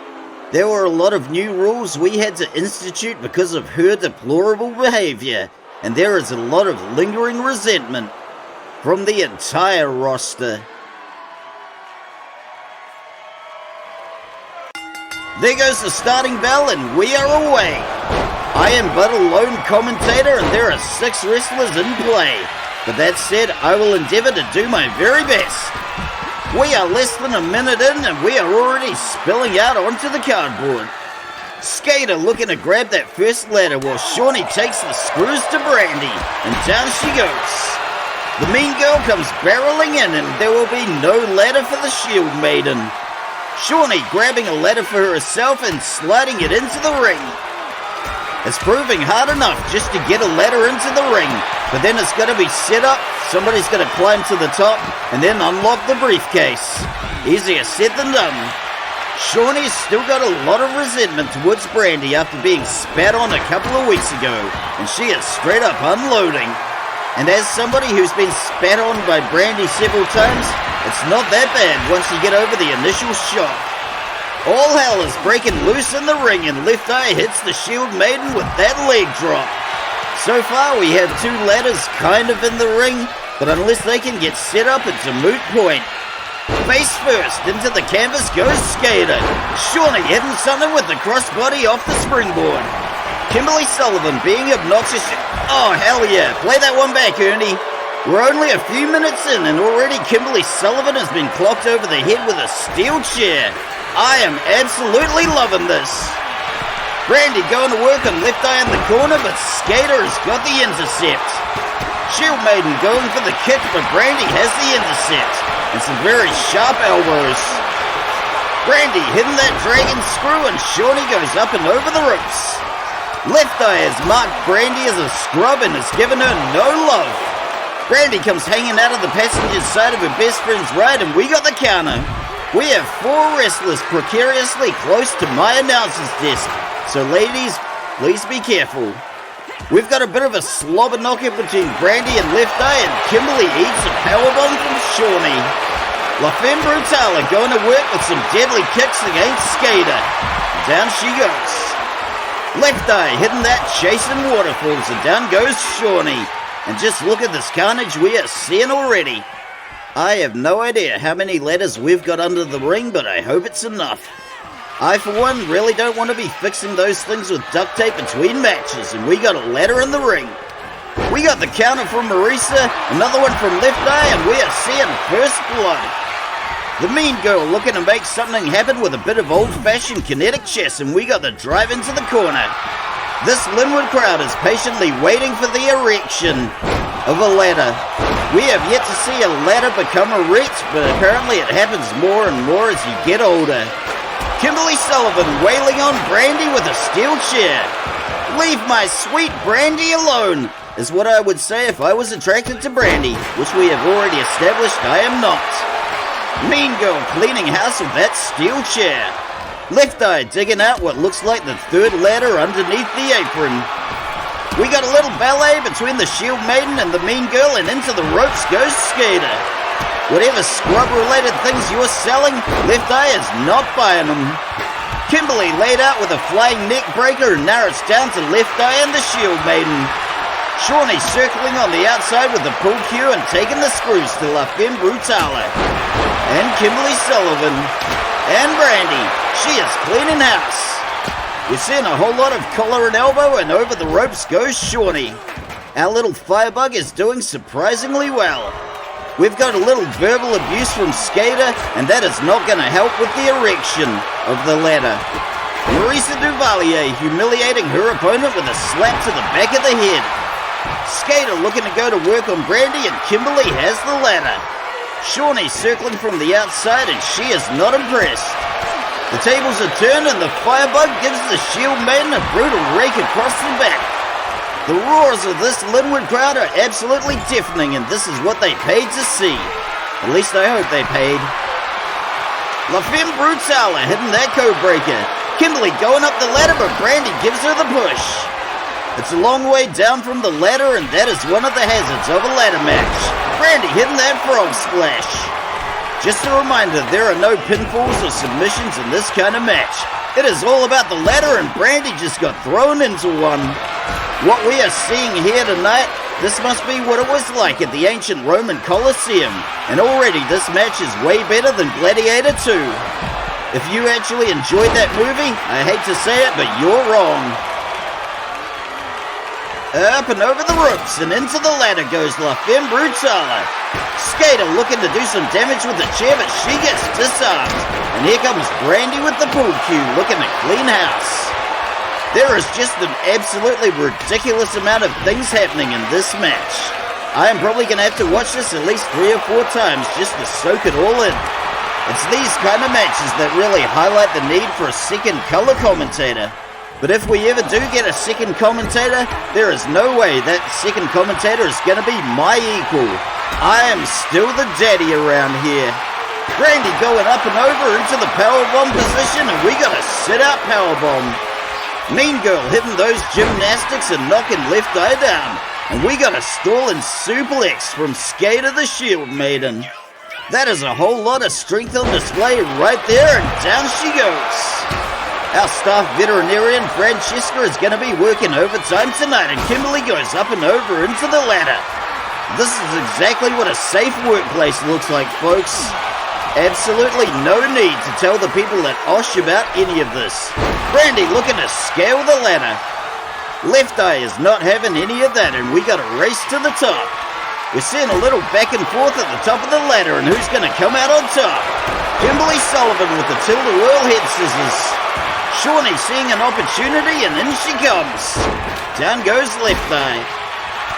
Speaker 1: There were a lot of new rules we had to institute because of her deplorable behavior, and there is a lot of lingering resentment from the entire roster. There goes the starting bell, and we are away. I am but a lone commentator, and there are 6 wrestlers in play. But that said, I will endeavor to do my very best. We are less than a minute in, and we are already spilling out onto the cardboard. Skade looking to grab that first ladder while Shawnee takes the screws to Brandy, and down she goes. The mean girl comes barreling in, and there will be no ladder for the Shield Maiden. Shawnee grabbing a ladder for herself and sliding it into the ring. It's proving hard enough just to get a ladder into the ring, but then it's going to be set up, somebody's going to climb to the top, and then unlock the briefcase. Easier said than done. Shawnee's still got a lot of resentment towards Brandy after being spat on a couple of weeks ago, and she is straight up unloading. And as somebody who's been spat on by Brandy several times, it's not that bad once you get over the initial shock. All hell is breaking loose in the ring, and Left Eye hits the Shield Maiden with that leg drop. So far we have 2 ladders kind of in the ring, but unless they can get set up, it's a moot point. Face first into the canvas goes Skade. Shawnee hitting something with the crossbody off the springboard. Kimberly Sullivan being obnoxious. Oh hell yeah, play that one back, Ernie. We're only a few minutes in, and already Kimberly Sullivan has been clocked over the head with a steel chair. I am absolutely loving this. Brandy going to work on Left Eye in the corner, but Skade has got the intercept. Shield Maiden going for the kick, but Brandy has the intercept. And some very sharp elbows. Brandy hitting that dragon screw, and Shawnee goes up and over the ropes. Left Eye has marked Brandy as a scrub and has given her no love. Brandy comes hanging out of the passenger side of her best friend's ride, and we got the counter. We have 4 wrestlers precariously close to my announcer's desk, so ladies, please be careful. We've got a bit of a slobber knocker between Brandy and Left Eye, and Kimberly eats a powerbomb from Shawnee. La Femme Brutale are going to work with some deadly kicks against Skade. Down she goes. Left Eye hitting that chasing waterfalls, and down goes Shawnee. And just look at this carnage we are seeing already. I have no idea how many ladders we've got under the ring, but I hope it's enough. I, for one, really don't want to be fixing those things with duct tape between matches, and we got a ladder in the ring. We got the counter from Marisa, another one from Left Eye, and we are seeing first blood. The mean girl looking to make something happen with a bit of old-fashioned kinetic chess, and we got the drive into the corner. This Linwood crowd is patiently waiting for the erection of a ladder. We have yet to see a ladder become erect, but apparently it happens more and more as you get older. Kimberly Sullivan wailing on Brandy with a steel chair. Leave my sweet Brandy alone, is what I would say if I was attracted to Brandy, which we have already established I am not. Mean girl cleaning house with that steel chair. Left Eye digging out what looks like the third ladder underneath the apron. We got a little ballet between the Shield Maiden and the mean girl, and into the ropes goes Skade. Whatever scrub-related things you're selling, Left Eye is not buying them. Kimberly laid out with a flying neck breaker, and now it's down to Left Eye and the Shield Maiden. Shawnee circling on the outside with the pull cue and taking the screws to La Femme Brutale. And Kimberly Sullivan. And Brandy. She is cleaning house. We're seeing a whole lot of collar and elbow, and over the ropes goes Shawnee. Our little firebug is doing surprisingly well. We've got a little verbal abuse from Skade, and that is not going to help with the erection of the ladder. Marisa Duvalier humiliating her opponent with a slap to the back of the head. Skade looking to go to work on Brandy, and Kimberly has the ladder. Shawnee circling from the outside, and she is not impressed. The tables are turned, and the firebug gives the Shield Maiden a brutal rake across the back. The roars of this Linwood crowd are absolutely deafening, and this is what they paid to see. At least I hope they paid. La Femme Brutale hitting that code breaker. Kimberly going up the ladder, but Brandy gives her the push. It's a long way down from the ladder, and that is one of the hazards of a ladder match. Brandy hitting that frog splash. Just a reminder, there are no pinfalls or submissions in this kind of match. It is all about the ladder, and Brandy just got thrown into one. What we are seeing here tonight, this must be what it was like at the ancient Roman Colosseum. And already this match is way better than Gladiator 2. If you actually enjoyed that movie, I hate to say it, but you're wrong. Up and over the ropes and into the ladder goes La Femme Brutale. Skade looking to do some damage with the chair, but she gets disarmed. And here comes Brandy with the pull cue, looking to clean house. There is just an absolutely ridiculous amount of things happening in this match. I am probably going to have to watch this at least 3 or 4 times just to soak it all in. It's these kind of matches that really highlight the need for a second color commentator. But if we ever do get a second commentator, there is no way that second commentator is going to be my equal. I am still the daddy around here. Brandy going up and over into the powerbomb position, and we got a sit-out powerbomb. Mean girl hitting those gymnastics and knocking Left Eye down. And we got a stalling suplex from Skade the Shield Maiden. That is a whole lot of strength on display right there, and down she goes. Our staff veterinarian, Francesca, is going to be working overtime tonight, and Kimberly goes up and over into the ladder. This is exactly what a safe workplace looks like, folks. Absolutely no need to tell the people at Osh about any of this. Brandy looking to scale the ladder. Left Eye is not having any of that, and we got a race to the top. We're seeing a little back and forth at the top of the ladder, and who's going to come out on top? Kimberly Sullivan with the tilt-a-whirl head scissors. Shawnee seeing an opportunity, and in she comes. Down goes Left Eye.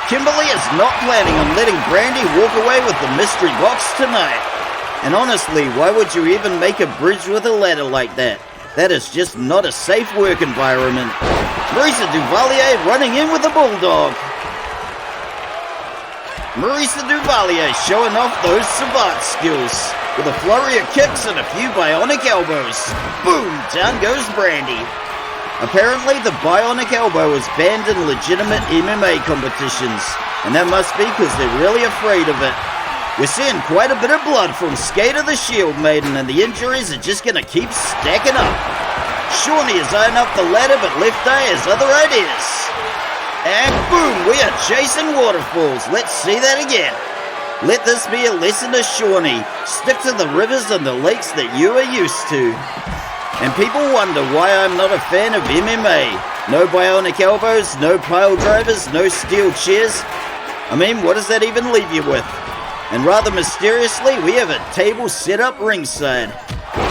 Speaker 1: Kimberly is not planning on letting Brandy walk away with the mystery box tonight. And honestly, why would you even make a bridge with a ladder like that? That is just not a safe work environment. Marisa Duvalier running in with the bulldog. Marisa Duvalier showing off those savant skills with a flurry of kicks and a few bionic elbows. Boom! Down goes Brandy. Apparently the bionic elbow is banned in legitimate MMA competitions, and that must be because they're really afraid of it. We're seeing quite a bit of blood from Skade the Shield Maiden, and the injuries are just gonna keep stacking up. Shawnee is eyeing up the ladder, but Left Eye has other ideas. And boom, we are chasing waterfalls. Let's see that again. Let this be a lesson to Shawnee. Stick to the rivers and the lakes that you are used to. And people wonder why I'm not a fan of MMA. No bionic elbows, no pile drivers, no steel chairs. I mean, what does that even leave you with? And rather mysteriously, we have a table set up ringside.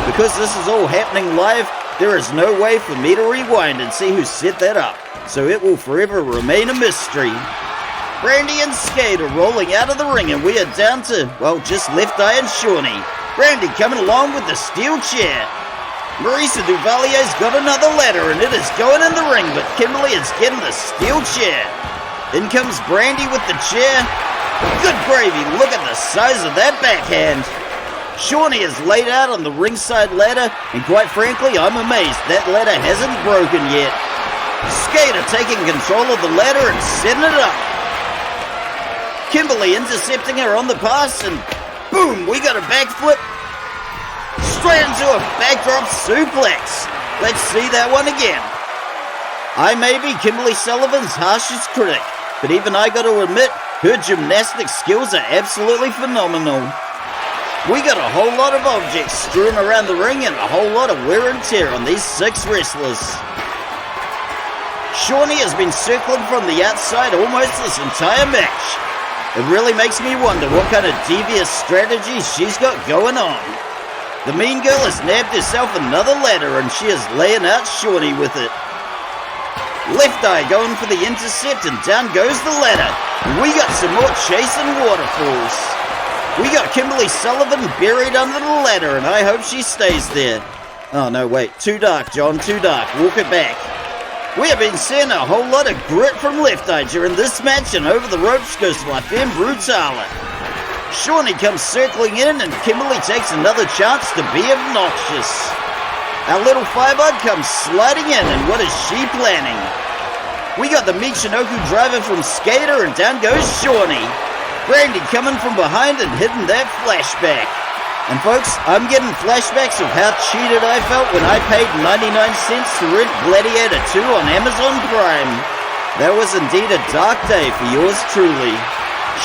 Speaker 1: Because this is all happening live, there is no way for me to rewind and see who set that up. So it will forever remain a mystery. Brandy and Skade are rolling out of the ring, and we are down to, well, just Left Eye and Shawnee. Brandy coming along with the steel chair. Marisa Duvalier's got another ladder, and it is going in the ring, but Kimberly is getting the steel chair. In comes Brandy with the chair. Good gravy, look at the size of that backhand. Shawnee is laid out on the ringside ladder, and quite frankly, I'm amazed that ladder hasn't broken yet. Skade taking control of the ladder and setting it up. Kimberly intercepting her on the pass, and boom, we got a backflip. Straight into a backdrop suplex. Let's see that one again. I may be Kimberly Sullivan's harshest critic, but even I got to admit, her gymnastic skills are absolutely phenomenal. We got a whole lot of objects strewn around the ring and a whole lot of wear and tear on these 6 wrestlers. Shawnee has been circling from the outside almost this entire match. It really makes me wonder what kind of devious strategy she's got going on. The mean girl has nabbed herself another ladder, and she is laying out Shawnee with it. Left Eye going for the intercept, and down goes the ladder. And we got some more chasing waterfalls. We got Kimberly Sullivan buried under the ladder, and I hope she stays there. Oh no, wait, too dark, John, too dark. Walk it back. We have been seeing a whole lot of grit from Left Eye during this match, and over the ropes goes La Femme Brutale. Shawnee comes circling in, and Kimberly takes another chance to be obnoxious. Our little firebug comes sliding in, and what is she planning? We got the Michinoku driver from Skater, and down goes Shawnee. Brandy coming from behind and hitting that flashback. And folks, I'm getting flashbacks of how cheated I felt when I paid 99 cents to rent Gladiator 2 on Amazon Prime. That was indeed a dark day for yours truly.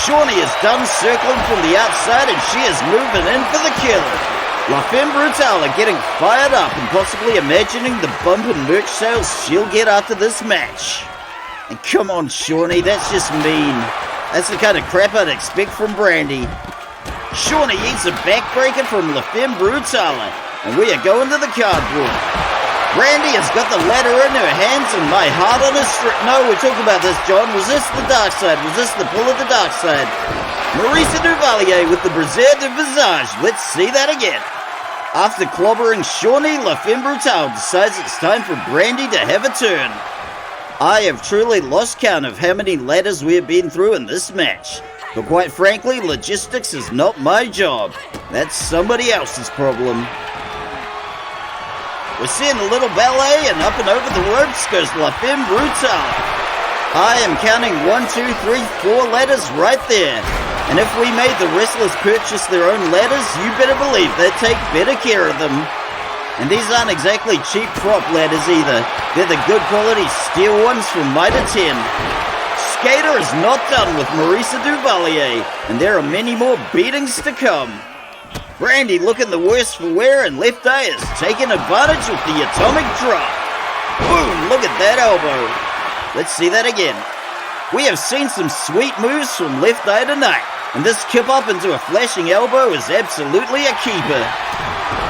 Speaker 1: Shawnee is done circling from the outside, and she is moving in for the kill. La Femme Brutale getting fired up and possibly imagining the bump in merch sales she'll get after this match. And come on, Shawnee, that's just mean. That's the kind of crap I'd expect from Brandy. Shawnee eats a backbreaker from La Femme Brutale, and we are going to the cardboard. Brandy has got the ladder in her hands and my heart on her strip. No, we talked about this, John. Resist the dark side. Resist the pull of the dark side. Marisa Duvalier with the Brassiere de Visage. Let's see that again. After clobbering Shawnee, La Femme Brutale decides it's time for Brandy to have a turn. I have truly lost count of how many ladders we have been through in this match. But quite frankly, logistics is not my job. That's somebody else's problem. We're seeing a little ballet, and up and over the ropes goes La Femme Brutale. I am counting 1, 2, 3, 4 ladders right there. And if we made the wrestlers purchase their own ladders, you better believe they'd take better care of them. And these aren't exactly cheap prop ladders either. They're the good quality steel ones from Mitre 10. Skater is not done with Marisa Duvalier, and there are many more beatings to come. Brandy looking the worse for wear, and Left Eye is taking advantage with the atomic drop. Boom, look at that elbow. Let's see that again. We have seen some sweet moves from Left Eye tonight, and this kip up into a flashing elbow is absolutely a keeper.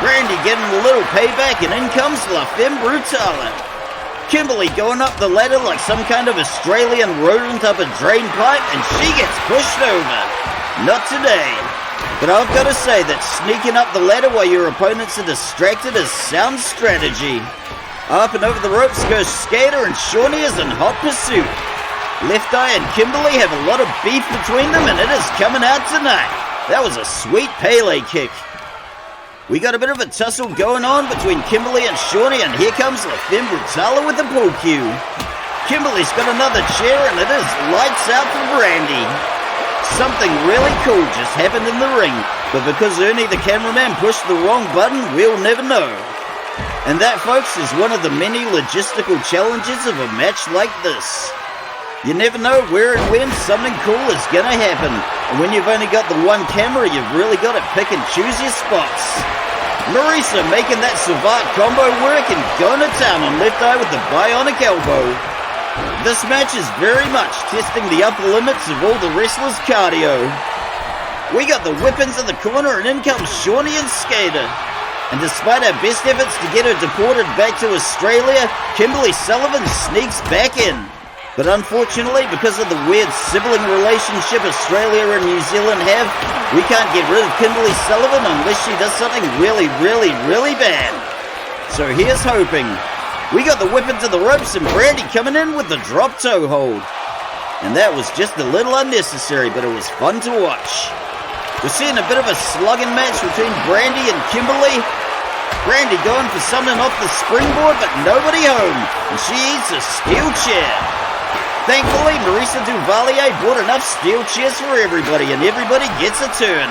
Speaker 1: Brandy getting a little payback, and in comes La Femme Brutale. Kimberly going up the ladder like some kind of Australian rodent up a drain pipe, and she gets pushed over. Not today. But I've got to say that sneaking up the ladder while your opponents are distracted is sound strategy. Up and over the ropes goes Skade, and Shawnee is in hot pursuit. Left Eye and Kimberly have a lot of beef between them, and it is coming out tonight. That was a sweet Pele kick. We got a bit of a tussle going on between Kimberly and Shawnee, and here comes La Femme Brutale with the pull cue. Kimberly's got another chair, and it is lights out for Brandy. Something really cool just happened in the ring, but because Ernie the cameraman pushed the wrong button, we'll never know. And that, folks, is one of the many logistical challenges of a match like this. You never know where and when something cool is gonna happen, and when you've only got the one camera, you've really got to pick and choose your spots. Marisa making that Savate combo work and going to town on Left Eye with the bionic elbow. This match is very much testing the upper limits of all the wrestlers' cardio. We got the whippings in the corner, and in comes Shawnee and Skade. And despite our best efforts to get her deported back to Australia, Kimberly Sullivan sneaks back in. But unfortunately, because of the weird sibling relationship Australia and New Zealand have, we can't get rid of Kimberly Sullivan unless she does something really, really, really bad. So here's hoping. We got the whipping to the ropes, and Brandy coming in with the drop toe hold. And that was just a little unnecessary, but it was fun to watch. We're seeing a bit of a slugging match between Brandy and Kimberly. Brandy going for something off the springboard, but nobody home, and she eats a steel chair. Thankfully, Marisa Duvalier bought enough steel chairs for everybody, and everybody gets a turn.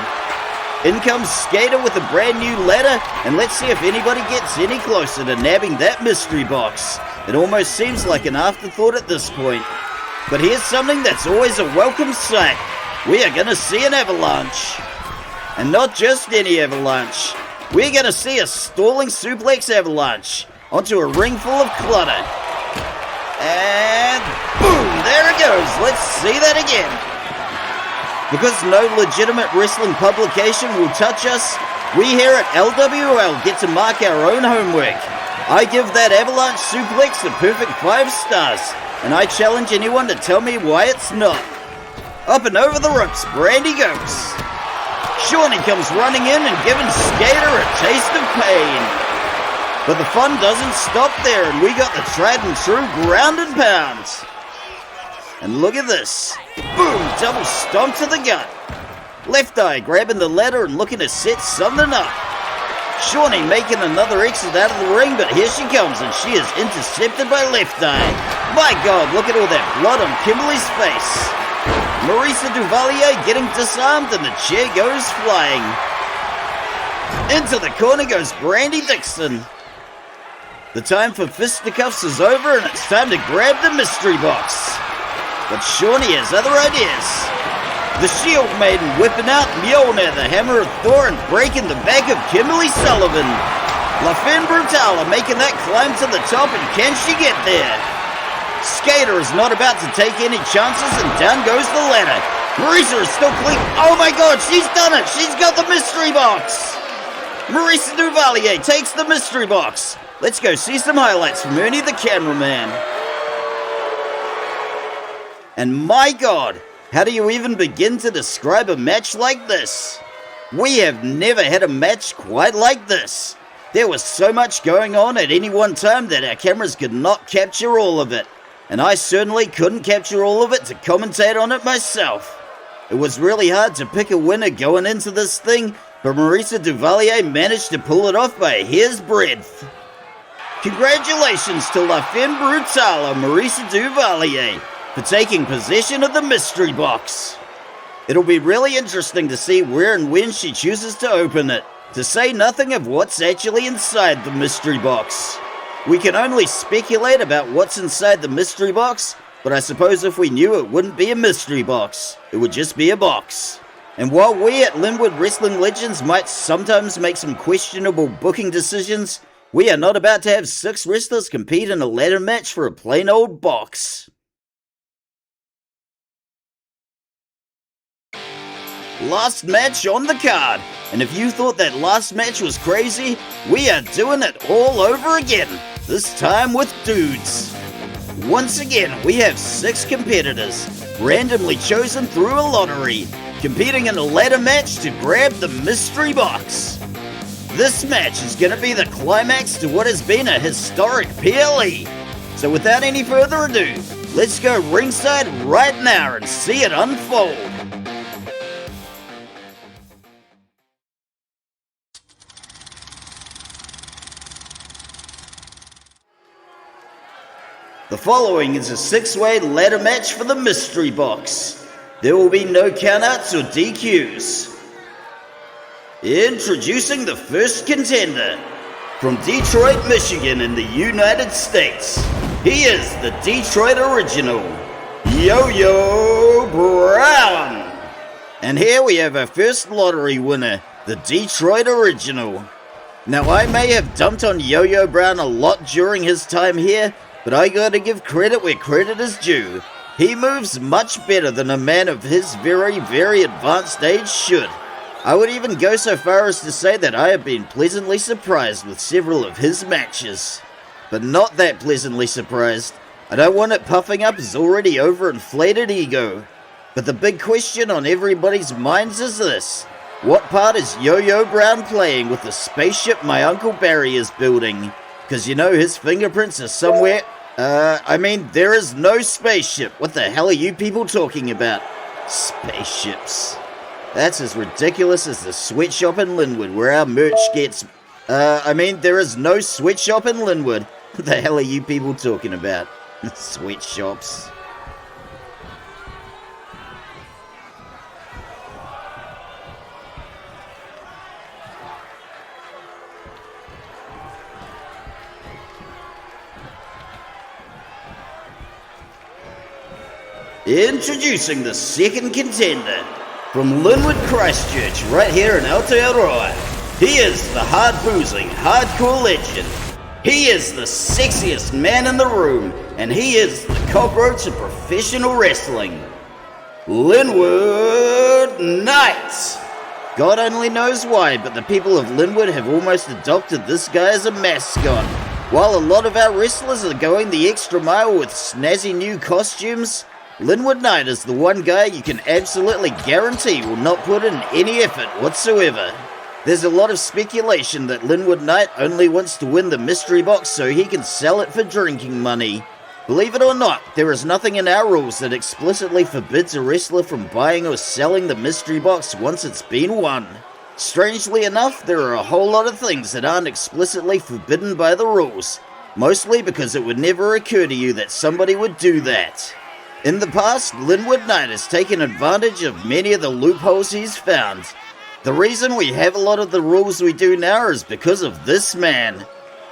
Speaker 1: In comes Skade with a brand new ladder, and let's see if anybody gets any closer to nabbing that mystery box. It almost seems like an afterthought at this point. But here's something that's always a welcome sight. We are going to see an avalanche. And not just any avalanche. We're going to see a stalling suplex avalanche onto a ring full of clutter. And boom, there it goes. Let's see that again. Because no legitimate wrestling publication will touch us, we here at LWL get to mark our own homework. I give that avalanche suplex the perfect 5 stars, and I challenge anyone to tell me why it's not. Up and over the ropes, Brandy goes. Shawnee comes running in and giving Skade a taste of pain. But the fun doesn't stop there, and we got the tried and true ground and pounds. And look at this. Boom, double stomp to the gut. Left Eye grabbing the ladder and looking to set something up. Shawnee making another exit out of the ring, but here she comes, and she is intercepted by Left Eye. My God, look at all that blood on Kimberly's face. Marisa Duvalier getting disarmed, and the chair goes flying. Into the corner goes Brandy Dixon. The time for fisticuffs is over, and it's time to grab the mystery box. But Shawnee has other ideas. The Shield Maiden whipping out Mjolnir, the Hammer of Thor, and breaking the back of Kimberly Sullivan. La Femme Brutale making that climb to the top, and can she get there? Skater is not about to take any chances, and down goes the ladder. Marisa is still clean. Oh my God, she's done it! She's got the mystery box! Marisa Duvalier takes the mystery box. Let's go see some highlights from Ernie the cameraman. And my God, how do you even begin to describe a match like this? We have never had a match quite like this. There was so much going on at any one time that our cameras could not capture all of it. And I certainly couldn't capture all of it to commentate on it myself. It was really hard to pick a winner going into this thing, but Marisa Duvalier managed to pull it off by a hair's breadth. Congratulations to La Femme Brutale, Marisa Duvalier, for taking possession of the mystery box. It'll be really interesting to see where and when she chooses to open it, to say nothing of what's actually inside the mystery box. We can only speculate about what's inside the mystery box, but I suppose if we knew, it wouldn't be a mystery box. It would just be a box. And while we at Linwood Wrestling Legends might sometimes make some questionable booking decisions, we are not about to have 6 wrestlers compete in a ladder match for a plain old box. Last match on the card, and if you thought that last match was crazy, we are doing it all over again, this time with dudes. Once again, we have 6 competitors, randomly chosen through a lottery, competing in a ladder match to grab the mystery box. This match is going to be the climax to what has been a historic PLE. So without any further ado, let's go ringside right now and see it unfold. The following is a 6-way ladder match for the mystery box. There will be no countouts or DQs. Introducing the first contender. From Detroit, Michigan in the United States, he is the Detroit original, Yo-Yo Brown. And here we have our first lottery winner, the Detroit original. Now I may have dumped on Yo-Yo Brown a lot during his time here, but I gotta give credit where credit is due. He moves much better than a man of his very, very advanced age should. I would even go so far as to say that I have been pleasantly surprised with several of his matches. But not that pleasantly surprised. I don't want it puffing up his already overinflated ego. But the big question on everybody's minds is this. What part is Yo-Yo Brown playing with the spaceship my Uncle Barry is building? Because you know his fingerprints are somewhere... there is no spaceship. What the hell are you people talking about? Spaceships. That's as ridiculous as the sweatshop in Linwood where our merch gets... there is no sweatshop in Linwood. What the hell are you people talking about? Sweatshops. Introducing the second contender. From Linwood, Christchurch, right here in Aotearoa, he is the hard-boozing, hardcore legend. He is the sexiest man in the room, and he is the cockroach of professional wrestling. Linwood Knight. God only knows why, but the people of Linwood have almost adopted this guy as a mascot. While a lot of our wrestlers are going the extra mile with snazzy new costumes, Linwood Knight is the one guy you can absolutely guarantee will not put in any effort whatsoever. There's a lot of speculation that Linwood Knight only wants to win the mystery box so he can sell it for drinking money. Believe it or not, there is nothing in our rules that explicitly forbids a wrestler from buying or selling the mystery box once it's been won. Strangely enough, there are a whole lot of things that aren't explicitly forbidden by the rules, mostly because it would never occur to you that somebody would do that. In the past, Linwood Knight has taken advantage of many of the loopholes he's found. The reason we have a lot of the rules we do now is because of this man.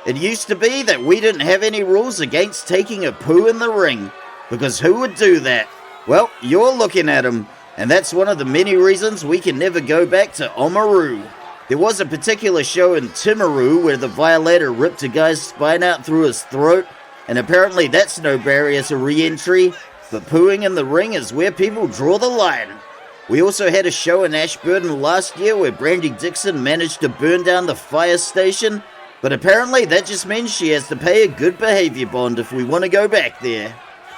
Speaker 1: It used to be that we didn't have any rules against taking a poo in the ring, because who would do that? Well, you're looking at him, and that's one of the many reasons we can never go back to Oamaru. There was a particular show in Timaru where the Violator ripped a guy's spine out through his throat, and apparently that's no barrier to re-entry. But pooing in the ring is where people draw the line. We also had a show in Ashburton last year where Brandy Dixon managed to burn down the fire station, but apparently that just means she has to pay a good behavior bond if we want to go back there.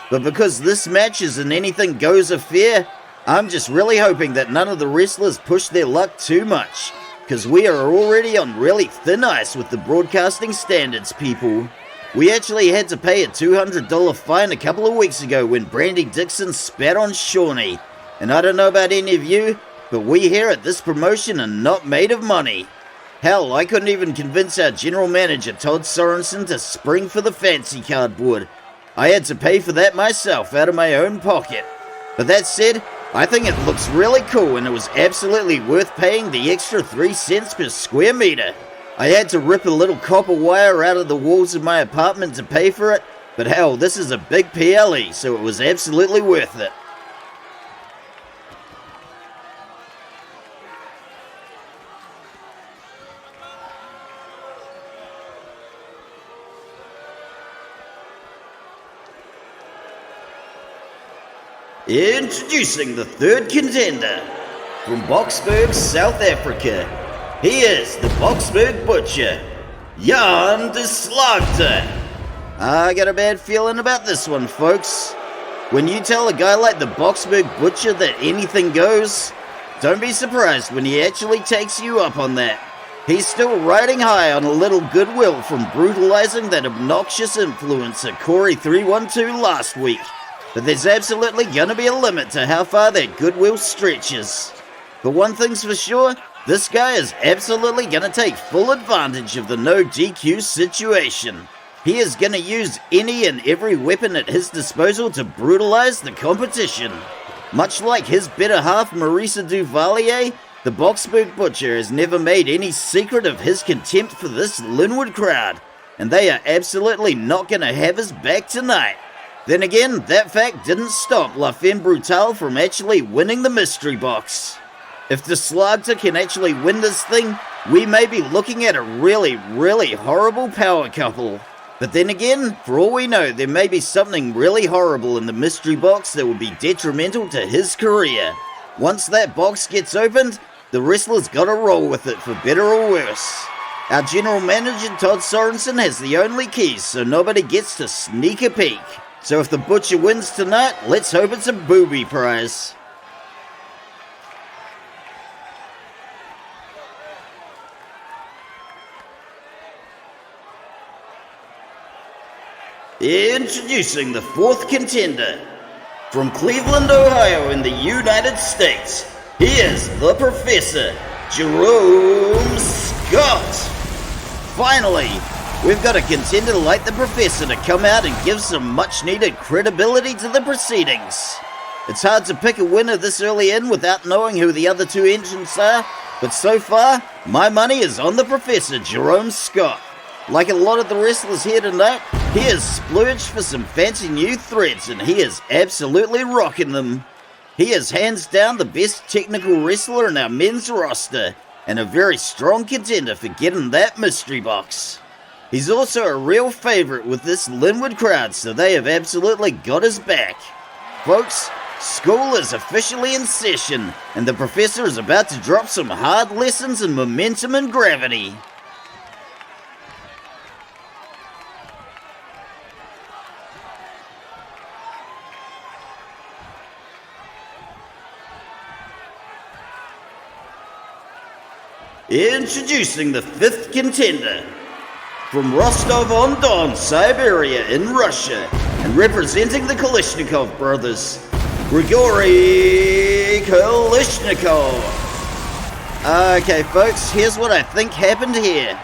Speaker 1: But because this match is an anything goes affair, I'm just really hoping that none of the wrestlers push their luck too much, because we are already on really thin ice with the broadcasting standards, people. We actually had to pay a $200 fine a couple of weeks ago when Brandy Dixon spat on Shawnee. And I don't know about any of you, but we here at this promotion are not made of money. Hell, I couldn't even convince our general manager Todd Sorensen to spring for the fancy cardboard. I had to pay for that myself out of my own pocket. But that said, I think it looks really cool and it was absolutely worth paying the extra 3 cents per square meter. I had to rip a little copper wire out of the walls of my apartment to pay for it, but hell, this is a big PLE, so it was absolutely worth it. Introducing the third contender. From Boksburg, South Africa, he is the Boksburg Butcher, Jan de Slagter. I got a bad feeling about this one, folks. When you tell a guy like the Boksburg Butcher that anything goes, don't be surprised when he actually takes you up on that. He's still riding high on a little goodwill from brutalizing that obnoxious influencer Corey312 last week. But there's absolutely gonna be a limit to how far that goodwill stretches. But one thing's for sure, this guy is absolutely gonna take full advantage of the no DQ situation. He is gonna use any and every weapon at his disposal to brutalize the competition. Much like his better half Marisa Duvalier, the Boxburg Butcher has never made any secret of his contempt for this Linwood crowd, and they are absolutely not gonna have his back tonight. Then again, that fact didn't stop La Femme Brutale from actually winning the mystery box. If the Slagta can actually win this thing, we may be looking at a really, really horrible power couple. But then again, for all we know, there may be something really horrible in the mystery box that will be detrimental to his career. Once that box gets opened, the wrestler's gotta roll with it for better or worse. Our general manager Todd Sorensen has the only keys, so nobody gets to sneak a peek. So if the Butcher wins tonight, let's hope it's a booby prize. Introducing the fourth contender. From Cleveland, Ohio in the United States, here's the Professor, Jerome Scott. Finally, we've got a contender like the Professor to come out and give some much needed credibility to the proceedings. It's hard to pick a winner this early in without knowing who the other two entrants are, but so far, my money is on the Professor, Jerome Scott. Like a lot of the wrestlers here tonight, he has splurged for some fancy new threads and he is absolutely rocking them. He is hands down the best technical wrestler in our men's roster and a very strong contender for getting that mystery box. He's also a real favorite with this Linwood crowd, so they have absolutely got his back. Folks, school is officially in session and the Professor is about to drop some hard lessons in momentum and gravity. Introducing the fifth contender. From Rostov-on-Don, Siberia in Russia, and representing the Kalishnikov brothers, Grigory Kalishnikov. Okay folks, here's what I think happened here.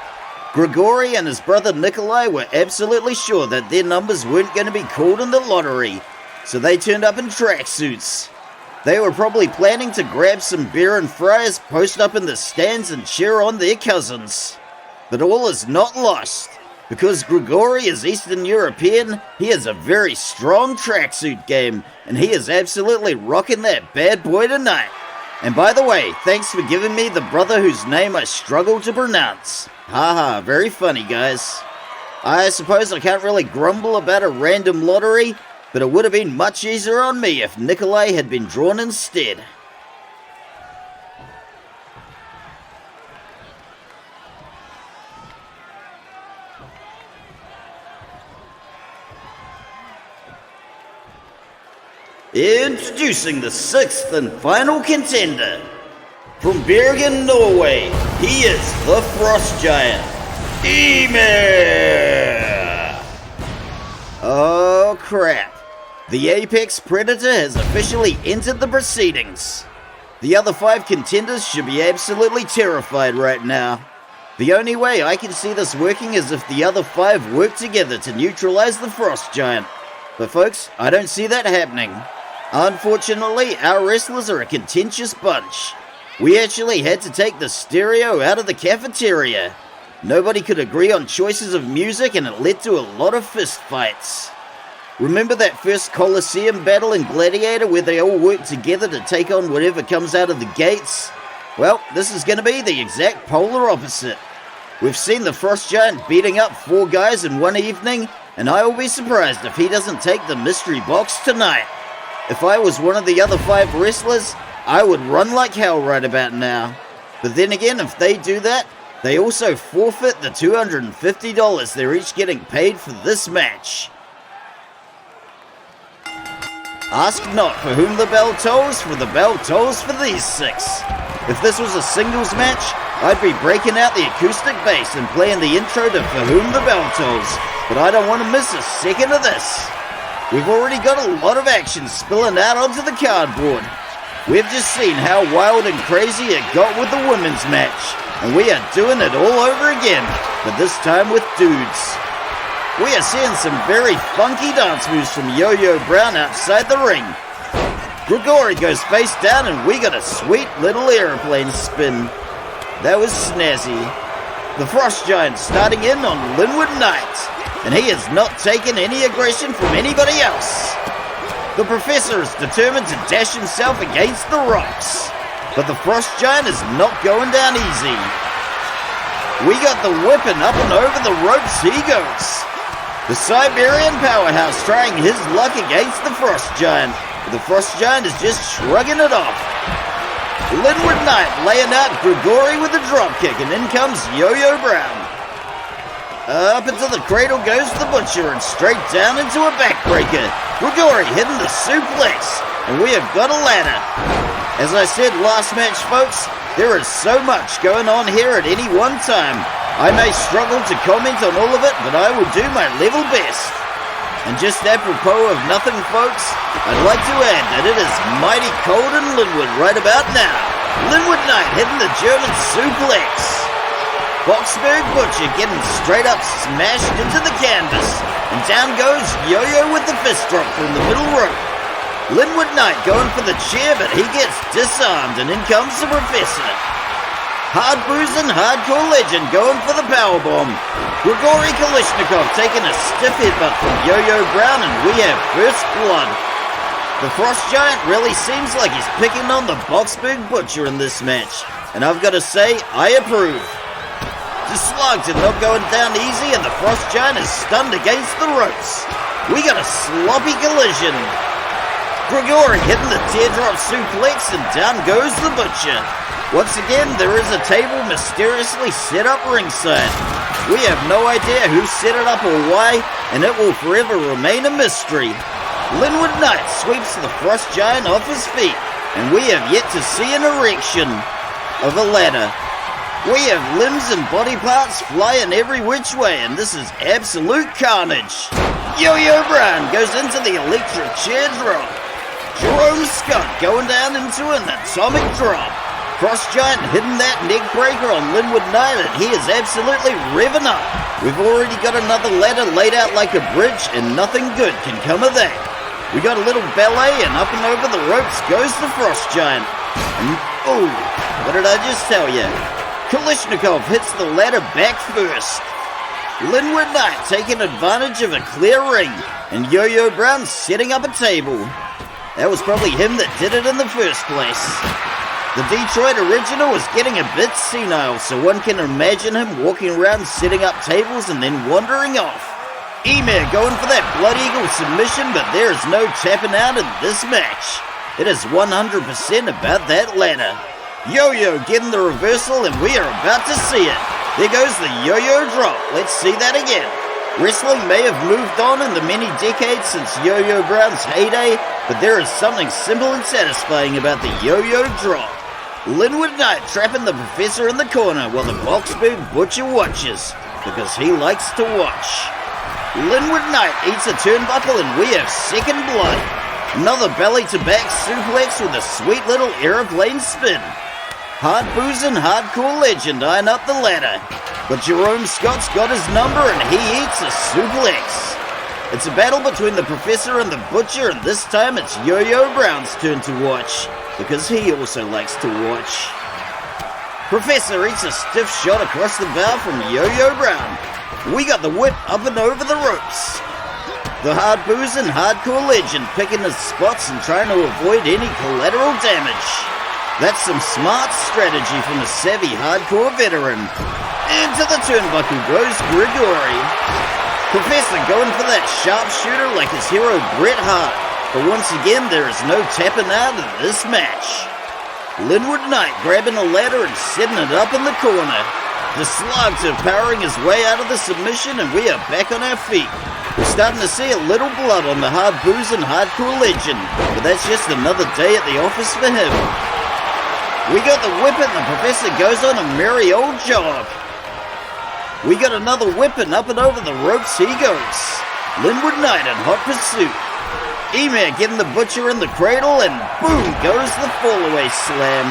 Speaker 1: Grigory and his brother Nikolai were absolutely sure that their numbers weren't going to be called in the lottery, so they turned up in tracksuits. They were probably planning to grab some beer and fries, post up in the stands and cheer on their cousins. But all is not lost. Because Grigory is Eastern European, he has a very strong tracksuit game, and he is absolutely rocking that bad boy tonight. And by the way, thanks for giving me the brother whose name I struggle to pronounce. Haha, very funny guys. I suppose I can't really grumble about a random lottery, but it would have been much easier on me if Nikolai had been drawn instead. Introducing the sixth and final contender. From Bergen, Norway, he is the Frost Giant, Ymir! Oh crap. The Apex Predator has officially entered the proceedings. The other 5 contenders should be absolutely terrified right now. The only way I can see this working is if the other 5 work together to neutralize the Frost Giant. But folks, I don't see that happening. Unfortunately, our wrestlers are a contentious bunch. We actually had to take the stereo out of the cafeteria. Nobody could agree on choices of music and it led to a lot of fist fights. Remember that first Colosseum battle in Gladiator where they all worked together to take on whatever comes out of the gates? Well, this is going to be the exact polar opposite. We've seen the Frost Giant beating up 4 guys in one evening, and I will be surprised if he doesn't take the mystery box tonight. If I was one of the other 5 wrestlers, I would run like hell right about now. But then again, if they do that, they also forfeit the $250 they're each getting paid for this match. Ask not for whom the bell tolls, for the bell tolls for these 6. If this was a singles match, I'd be breaking out the acoustic bass and playing the intro to For Whom the Bell Tolls, but I don't want to miss a second of this. We've already got a lot of action spilling out onto the cardboard. We've just seen how wild and crazy it got with the women's match, and we are doing it all over again, but this time with dudes. We are seeing some very funky dance moves from Yo-Yo Brown outside the ring. Grigori goes face down and we got a sweet little airplane spin. That was snazzy. The Frost Giant starting in on Linwood Knight, and he is not taking any aggression from anybody else. The Professor is determined to dash himself against the rocks, but the Frost Giant is not going down easy. We got the whipping up and over the ropes he goes. The Siberian powerhouse trying his luck against the Frost Giant. The Frost Giant is just shrugging it off. Linwood Knight laying out Grigori with a dropkick, and in comes Yo-Yo Brown. Up into the cradle goes the Butcher and straight down into a backbreaker. Grigori hitting the suplex, and we have got a ladder. As I said last match, folks, there is so much going on here at any one time. I may struggle to comment on all of it, but I will do my level best. And just apropos of nothing, folks, I'd like to add that it is mighty cold in Linwood right about now. Linwood Knight hitting the German suplex. Boxberg Butcher getting straight up smashed into the canvas. And down goes Yo-Yo with the fist drop from the middle rope. Linwood Knight going for the chair, but he gets disarmed, and in comes the Professor. Hard bruising, hardcore legend going for the powerbomb. Grigori Kalishnikov taking a stiff headbutt from Yo-Yo Brown, and we have first blood. The Frost Giant really seems like he's picking on the Boxberg Butcher in this match, and I've got to say, I approve. The slugs are not going down easy, and the Frost Giant is stunned against the ropes. We got a sloppy collision. Grigori hitting the teardrop suplex, and down goes the Butcher. Once again, there is a table mysteriously set up ringside. We have no idea who set it up or why, and it will forever remain a mystery. Linwood Knight sweeps the Frost Giant off his feet, and we have yet to see an erection of a ladder. We have limbs and body parts flying every which way, and this is absolute carnage. Yo-Yo Brown goes into the electric chair drop. Jerome Scott going down into an atomic drop. Frost Giant hitting that neck breaker on Linwood Knight, and he is absolutely revving up. We've already got another ladder laid out like a bridge, and nothing good can come of that. We got a little ballet, and up and over the ropes goes the Frost Giant. And, oh, what did I just tell you? Kalishnikov hits the ladder back first. Linwood Knight taking advantage of a clear ring, and Yo-Yo Brown setting up a table. That was probably him that did it in the first place. The Detroit original is getting a bit senile, so one can imagine him walking around setting up tables and then wandering off. Ymir going for that Blood Eagle submission, but there is no tapping out in this match. It is 100% about that ladder. Yo-Yo getting the reversal, and we are about to see it. There goes the Yo-Yo drop. Let's see that again. Wrestling may have moved on in the many decades since Yo-Yo Brown's heyday, but there is something simple and satisfying about the Yo-Yo drop. Linwood Knight trapping the Professor in the corner while the Boxberg Butcher watches, because he likes to watch. Linwood Knight eats a turnbuckle, and we have second blood. Another belly-to-back suplex with a sweet little aeroplane spin. Hard boozing, hardcore legend eyeing up the ladder, but Jerome Scott's got his number, and he eats a suplex. It's a battle between the Professor and the Butcher, and this time it's Yo-Yo Brown's turn to watch, because he also likes to watch. Professor eats a stiff shot across the bow from Yo-Yo Brown. We got the whip up and over the ropes. The hard boozing, hardcore legend picking his spots and trying to avoid any collateral damage. That's some smart strategy from a savvy hardcore veteran. Into the turnbuckle goes Grigori. Professor going for that sharpshooter like his hero Bret Hart, but once again there is no tapping out in this match. Linwood Knight grabbing a ladder and setting it up in the corner. The slugs are powering his way out of the submission, and we are back on our feet. We're starting to see a little blood on the hard boozing hardcore legend, but that's just another day at the office for him. We got the whip and the professor goes on a merry old jog. We got another whipping up and over the ropes he goes. Linwood Knight in hot pursuit. Ymir getting the butcher in the cradle and boom goes the fallaway slam.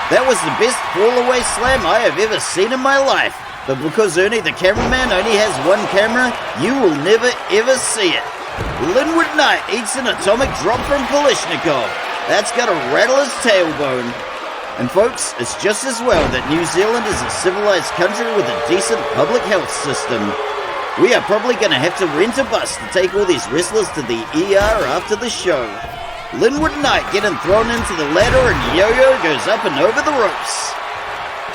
Speaker 1: That was the best fallaway slam I have ever seen in my life. But because Ernie the cameraman only has one camera, you will never ever see it. Linwood Knight eats an atomic drop from Kalishnikov. That's gotta rattle his tailbone. And folks, it's just as well that New Zealand is a civilized country with a decent public health system. We are probably going to have to rent a bus to take all these wrestlers to the ER after the show. Linwood Knight getting thrown into the ladder and Yo-Yo goes up and over the ropes.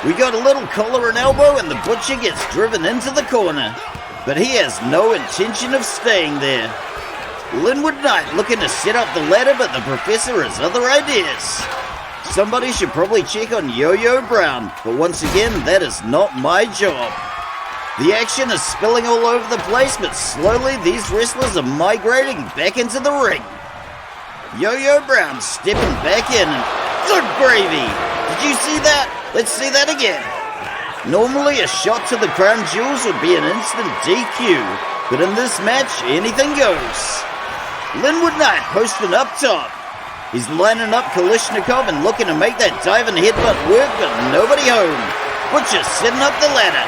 Speaker 1: We got a little collar and elbow and the butcher gets driven into the corner. But he has no intention of staying there. Linwood Knight looking to set up the ladder, but the professor has other ideas. Somebody should probably check on Yo-Yo Brown, but once again, that is not my job. The action is spilling all over the place, but slowly these wrestlers are migrating back into the ring. Yo-Yo Brown stepping back in, and good gravy! Did you see that? Let's see that again. Normally a shot to the crown jewels would be an instant DQ, but in this match, anything goes. Linwood Knight posting up top. He's lining up Kalishnikov and looking to make that diving headbutt work, but nobody home. Butcher setting up the ladder.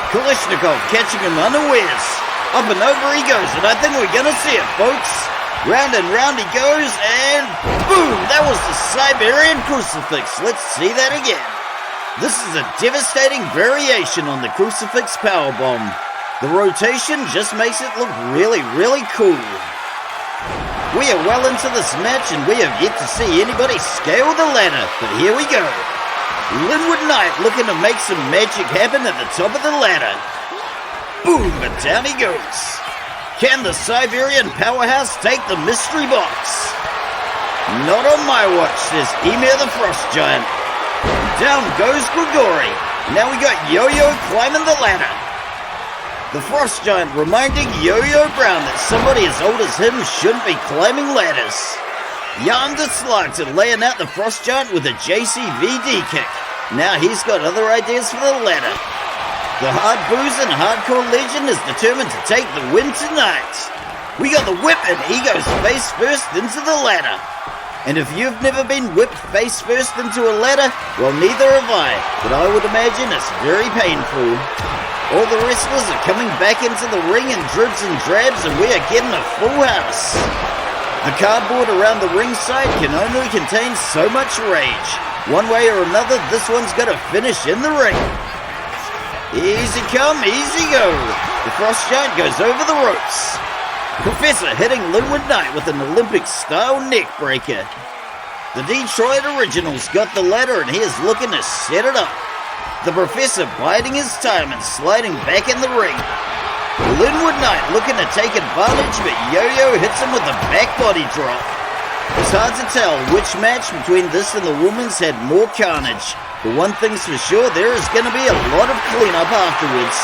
Speaker 1: Kalishnikov catching him unawares. Up and over he goes, and I think we're gonna see it, folks. Round and round he goes, and boom! That was the Siberian crucifix. Let's see that again. This is a devastating variation on the crucifix powerbomb. The rotation just makes it look really, really cool. We are well into this match and we have yet to see anybody scale the ladder, but here we go. Linwood Knight looking to make some magic happen at the top of the ladder. Boom, and down he goes. Can the Siberian powerhouse take the mystery box? Not on my watch, says Ymir the Frost Giant. Down goes Grigori. Now we got Yo-Yo climbing the ladder. The Frost Giant reminding Yo-Yo Brown that somebody as old as him shouldn't be climbing ladders. Jan de Slugter laying out the Frost Giant with a JCVD kick. Now he's got other ideas for the ladder. The Hard Boozin' Hardcore Legend is determined to take the win tonight. We got the whip and he goes face first into the ladder. And if you've never been whipped face first into a ladder, well, neither have I, but I would imagine it's very painful. All the wrestlers are coming back into the ring in dribs and drabs, and we are getting a full house. The cardboard around the ringside can only contain so much rage. One way or another, this one's got to finish in the ring. Easy come, easy go. The Frost Giant goes over the ropes. Professor hitting Linwood Knight with an Olympic-style neck breaker. The Detroit Originals got the ladder and he is looking to set it up. The Professor biding his time and sliding back in the ring. Linwood Knight looking to take advantage, but Yo-Yo hits him with a back body drop. It's hard to tell which match between this and the women's had more carnage, but one thing's for sure, there is going to be a lot of cleanup afterwards.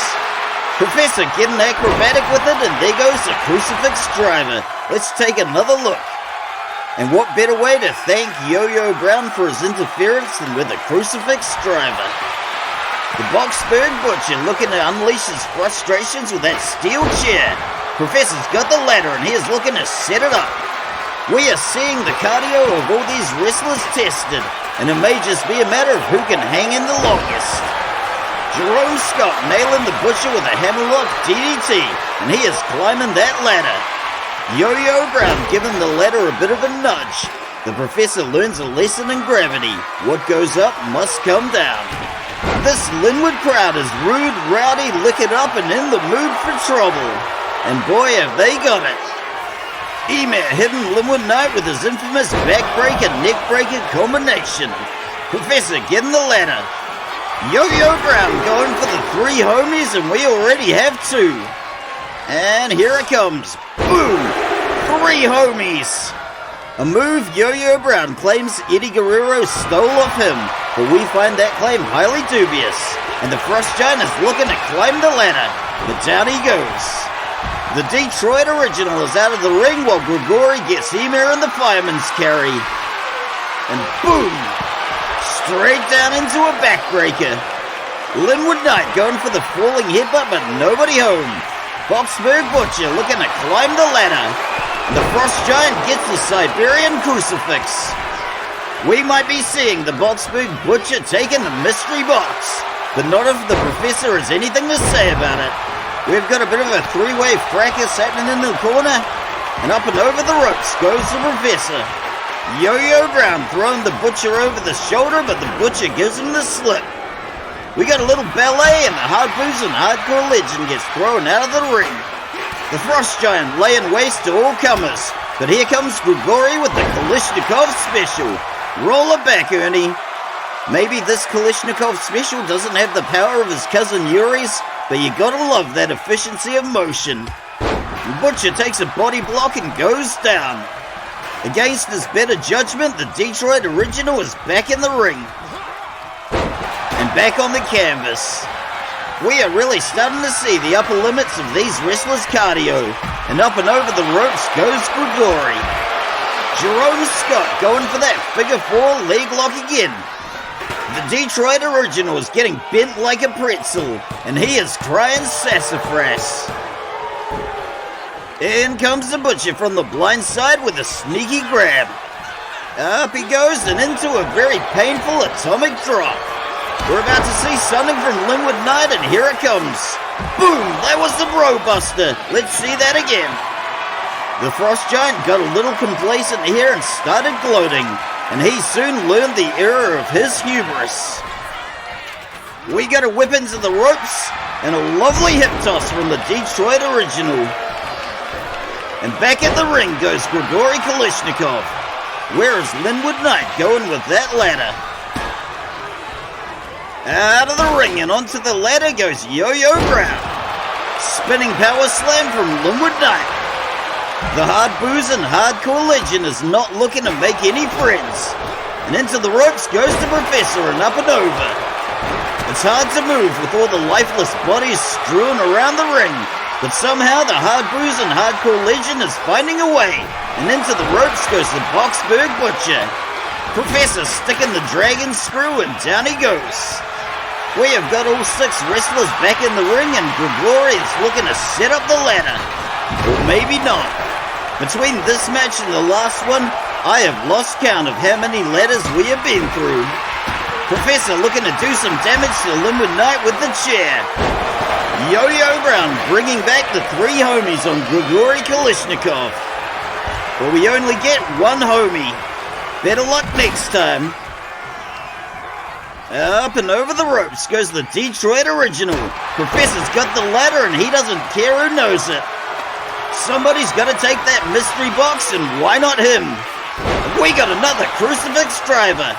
Speaker 1: Professor getting acrobatic with it, and there goes the Crucifix Driver. Let's take another look. And what better way to thank Yo-Yo Brown for his interference than with a Crucifix Driver. The Boxburg Butcher looking to unleash his frustrations with that steel chair. Professor's got the ladder and he is looking to set it up. We are seeing the cardio of all these wrestlers tested, and it may just be a matter of who can hang in the longest. Jerome Scott nailing the Butcher with a hammerlock DDT, and he is climbing that ladder. Yo-Yo Brown giving the ladder a bit of a nudge. The Professor learns a lesson in gravity. What goes up must come down. This Linwood crowd is rude, rowdy, lick it up, and in the mood for trouble. And boy, have they got it. Ymir hitting Linwood Knight with his infamous backbreaker, neckbreaker combination. Professor getting the ladder. Yo-Yo Brown going for the 3 homies, and we already have 2. And here it comes. Boom! 3 homies. A move Yo-Yo Brown claims Eddie Guerrero stole off him, but we find that claim highly dubious. And the Frost Giant is looking to climb the ladder, but down he goes. The Detroit Original is out of the ring while Grigori gets Ymir in the fireman's carry. And boom! Straight down into a backbreaker. Linwood Knight going for the falling headbutt, but nobody home. Boxburg Butcher looking to climb the ladder. And the Frost Giant gets the Siberian Crucifix. We might be seeing the Boxburg Butcher taking the mystery box, but not if the Professor has anything to say about it. We've got a bit of a three-way fracas happening in the corner, and up and over the ropes goes the Professor. Yo-Yo Brown throwing the Butcher over the shoulder, but the Butcher gives him the slip. We got a little ballet, and the Hard-Boozing Hardcore Legend gets thrown out of the ring. The Frost Giant laying waste to all comers, but here comes Grigori with the Kalishnikov special. Roll it back, Ernie. Maybe this Kalishnikov special doesn't have the power of his cousin Yuri's, but you gotta love that efficiency of motion. Butcher takes a body block and goes down. Against his better judgment, the Detroit original is back in the ring. And back on the canvas. We are really starting to see the upper limits of these wrestlers' cardio. And up and over the ropes goes Grigori. Jerome Scott going for that figure four leg lock again. The Detroit original is getting bent like a pretzel, and he is crying sassafras. In comes the Butcher from the blind side with a sneaky grab. Up he goes and into a very painful atomic drop. We're about to see something from Linwood Knight, and here it comes. Boom! That was the Bro Buster. Let's see that again. The Frost Giant got a little complacent here and started gloating, and he soon learned the error of his hubris. We got a whip into the ropes, and a lovely hip toss from the Detroit original. And back in the ring goes Grigori Kalishnikov. Where is Linwood Knight going with that ladder? Out of the ring and onto the ladder goes Yo-Yo Brown. Spinning power slam from Linwood Knight. The Hard-Boozing Hardcore Legend is not looking to make any friends. And into the ropes goes the Professor and up and over. It's hard to move with all the lifeless bodies strewn around the ring, but somehow the Hard-Boozing Hardcore Legend is finding a way. And into the ropes goes the Boxburg Butcher. Professor sticking the dragon screw and down he goes. We have got all 6 wrestlers back in the ring, and Grigori is looking to set up the ladder. Or maybe not. Between this match and the last one, I have lost count of how many ladders we have been through. Professor looking to do some damage to Linwood Knight with the chair. Yo-Yo Brown bringing back the 3 homies on Grigori Kalishnikov. But we only get 1 homie. Better luck next time. Up and over the ropes goes the Detroit original. Professor's got the ladder and he doesn't care who knows it. Somebody's got to take that mystery box, and why not him? We got another crucifix driver.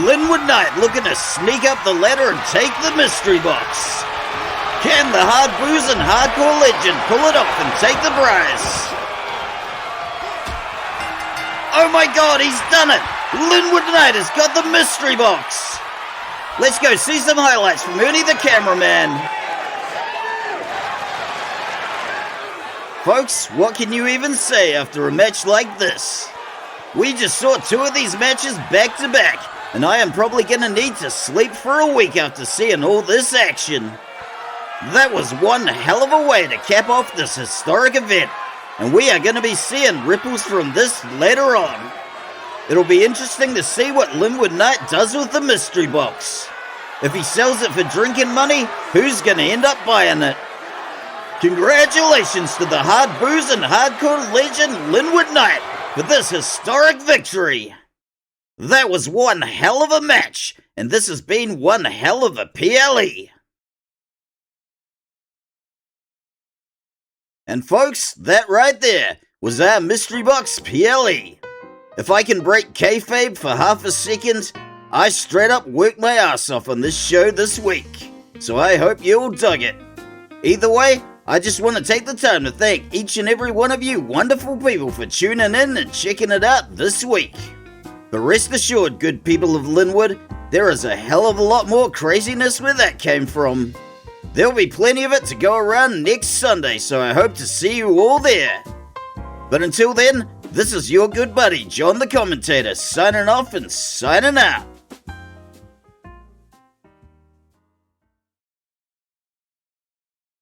Speaker 1: Linwood Knight looking to sneak up the ladder and take the mystery box. Can the Hard-Boozing Hardcore Legend pull it off and take the prize? Oh my god, he's done it! Linwood Knight has got the mystery box! Let's go see some highlights from Ernie the cameraman. Folks, what can you even say after a match like this? We just saw 2 of these matches back to back, and I am probably gonna need to sleep for a week after seeing all this action. That was one hell of a way to cap off this historic event, and we are gonna be seeing ripples from this later on. It'll be interesting to see what Linwood Knight does with the mystery box. If he sells it for drinking money, who's gonna end up buying it? Congratulations to the Hard-Boozing Hardcore Legend Linwood Knight for this historic victory. That was one hell of a match, and this has been one hell of a PLE. And folks, that right there was our mystery box PLE. If I can break kayfabe for half a second, I straight up worked my ass off on this show this week, so I hope you all dug it. Either way, I just want to take the time to thank each and every one of you wonderful people for tuning in and checking it out this week. But rest assured, good people of Linwood, there is a hell of a lot more craziness where that came from. There'll be plenty of it to go around next Sunday, so I hope to see you all there. But until then, This is your good buddy, John the Commentator, signing off and signing out.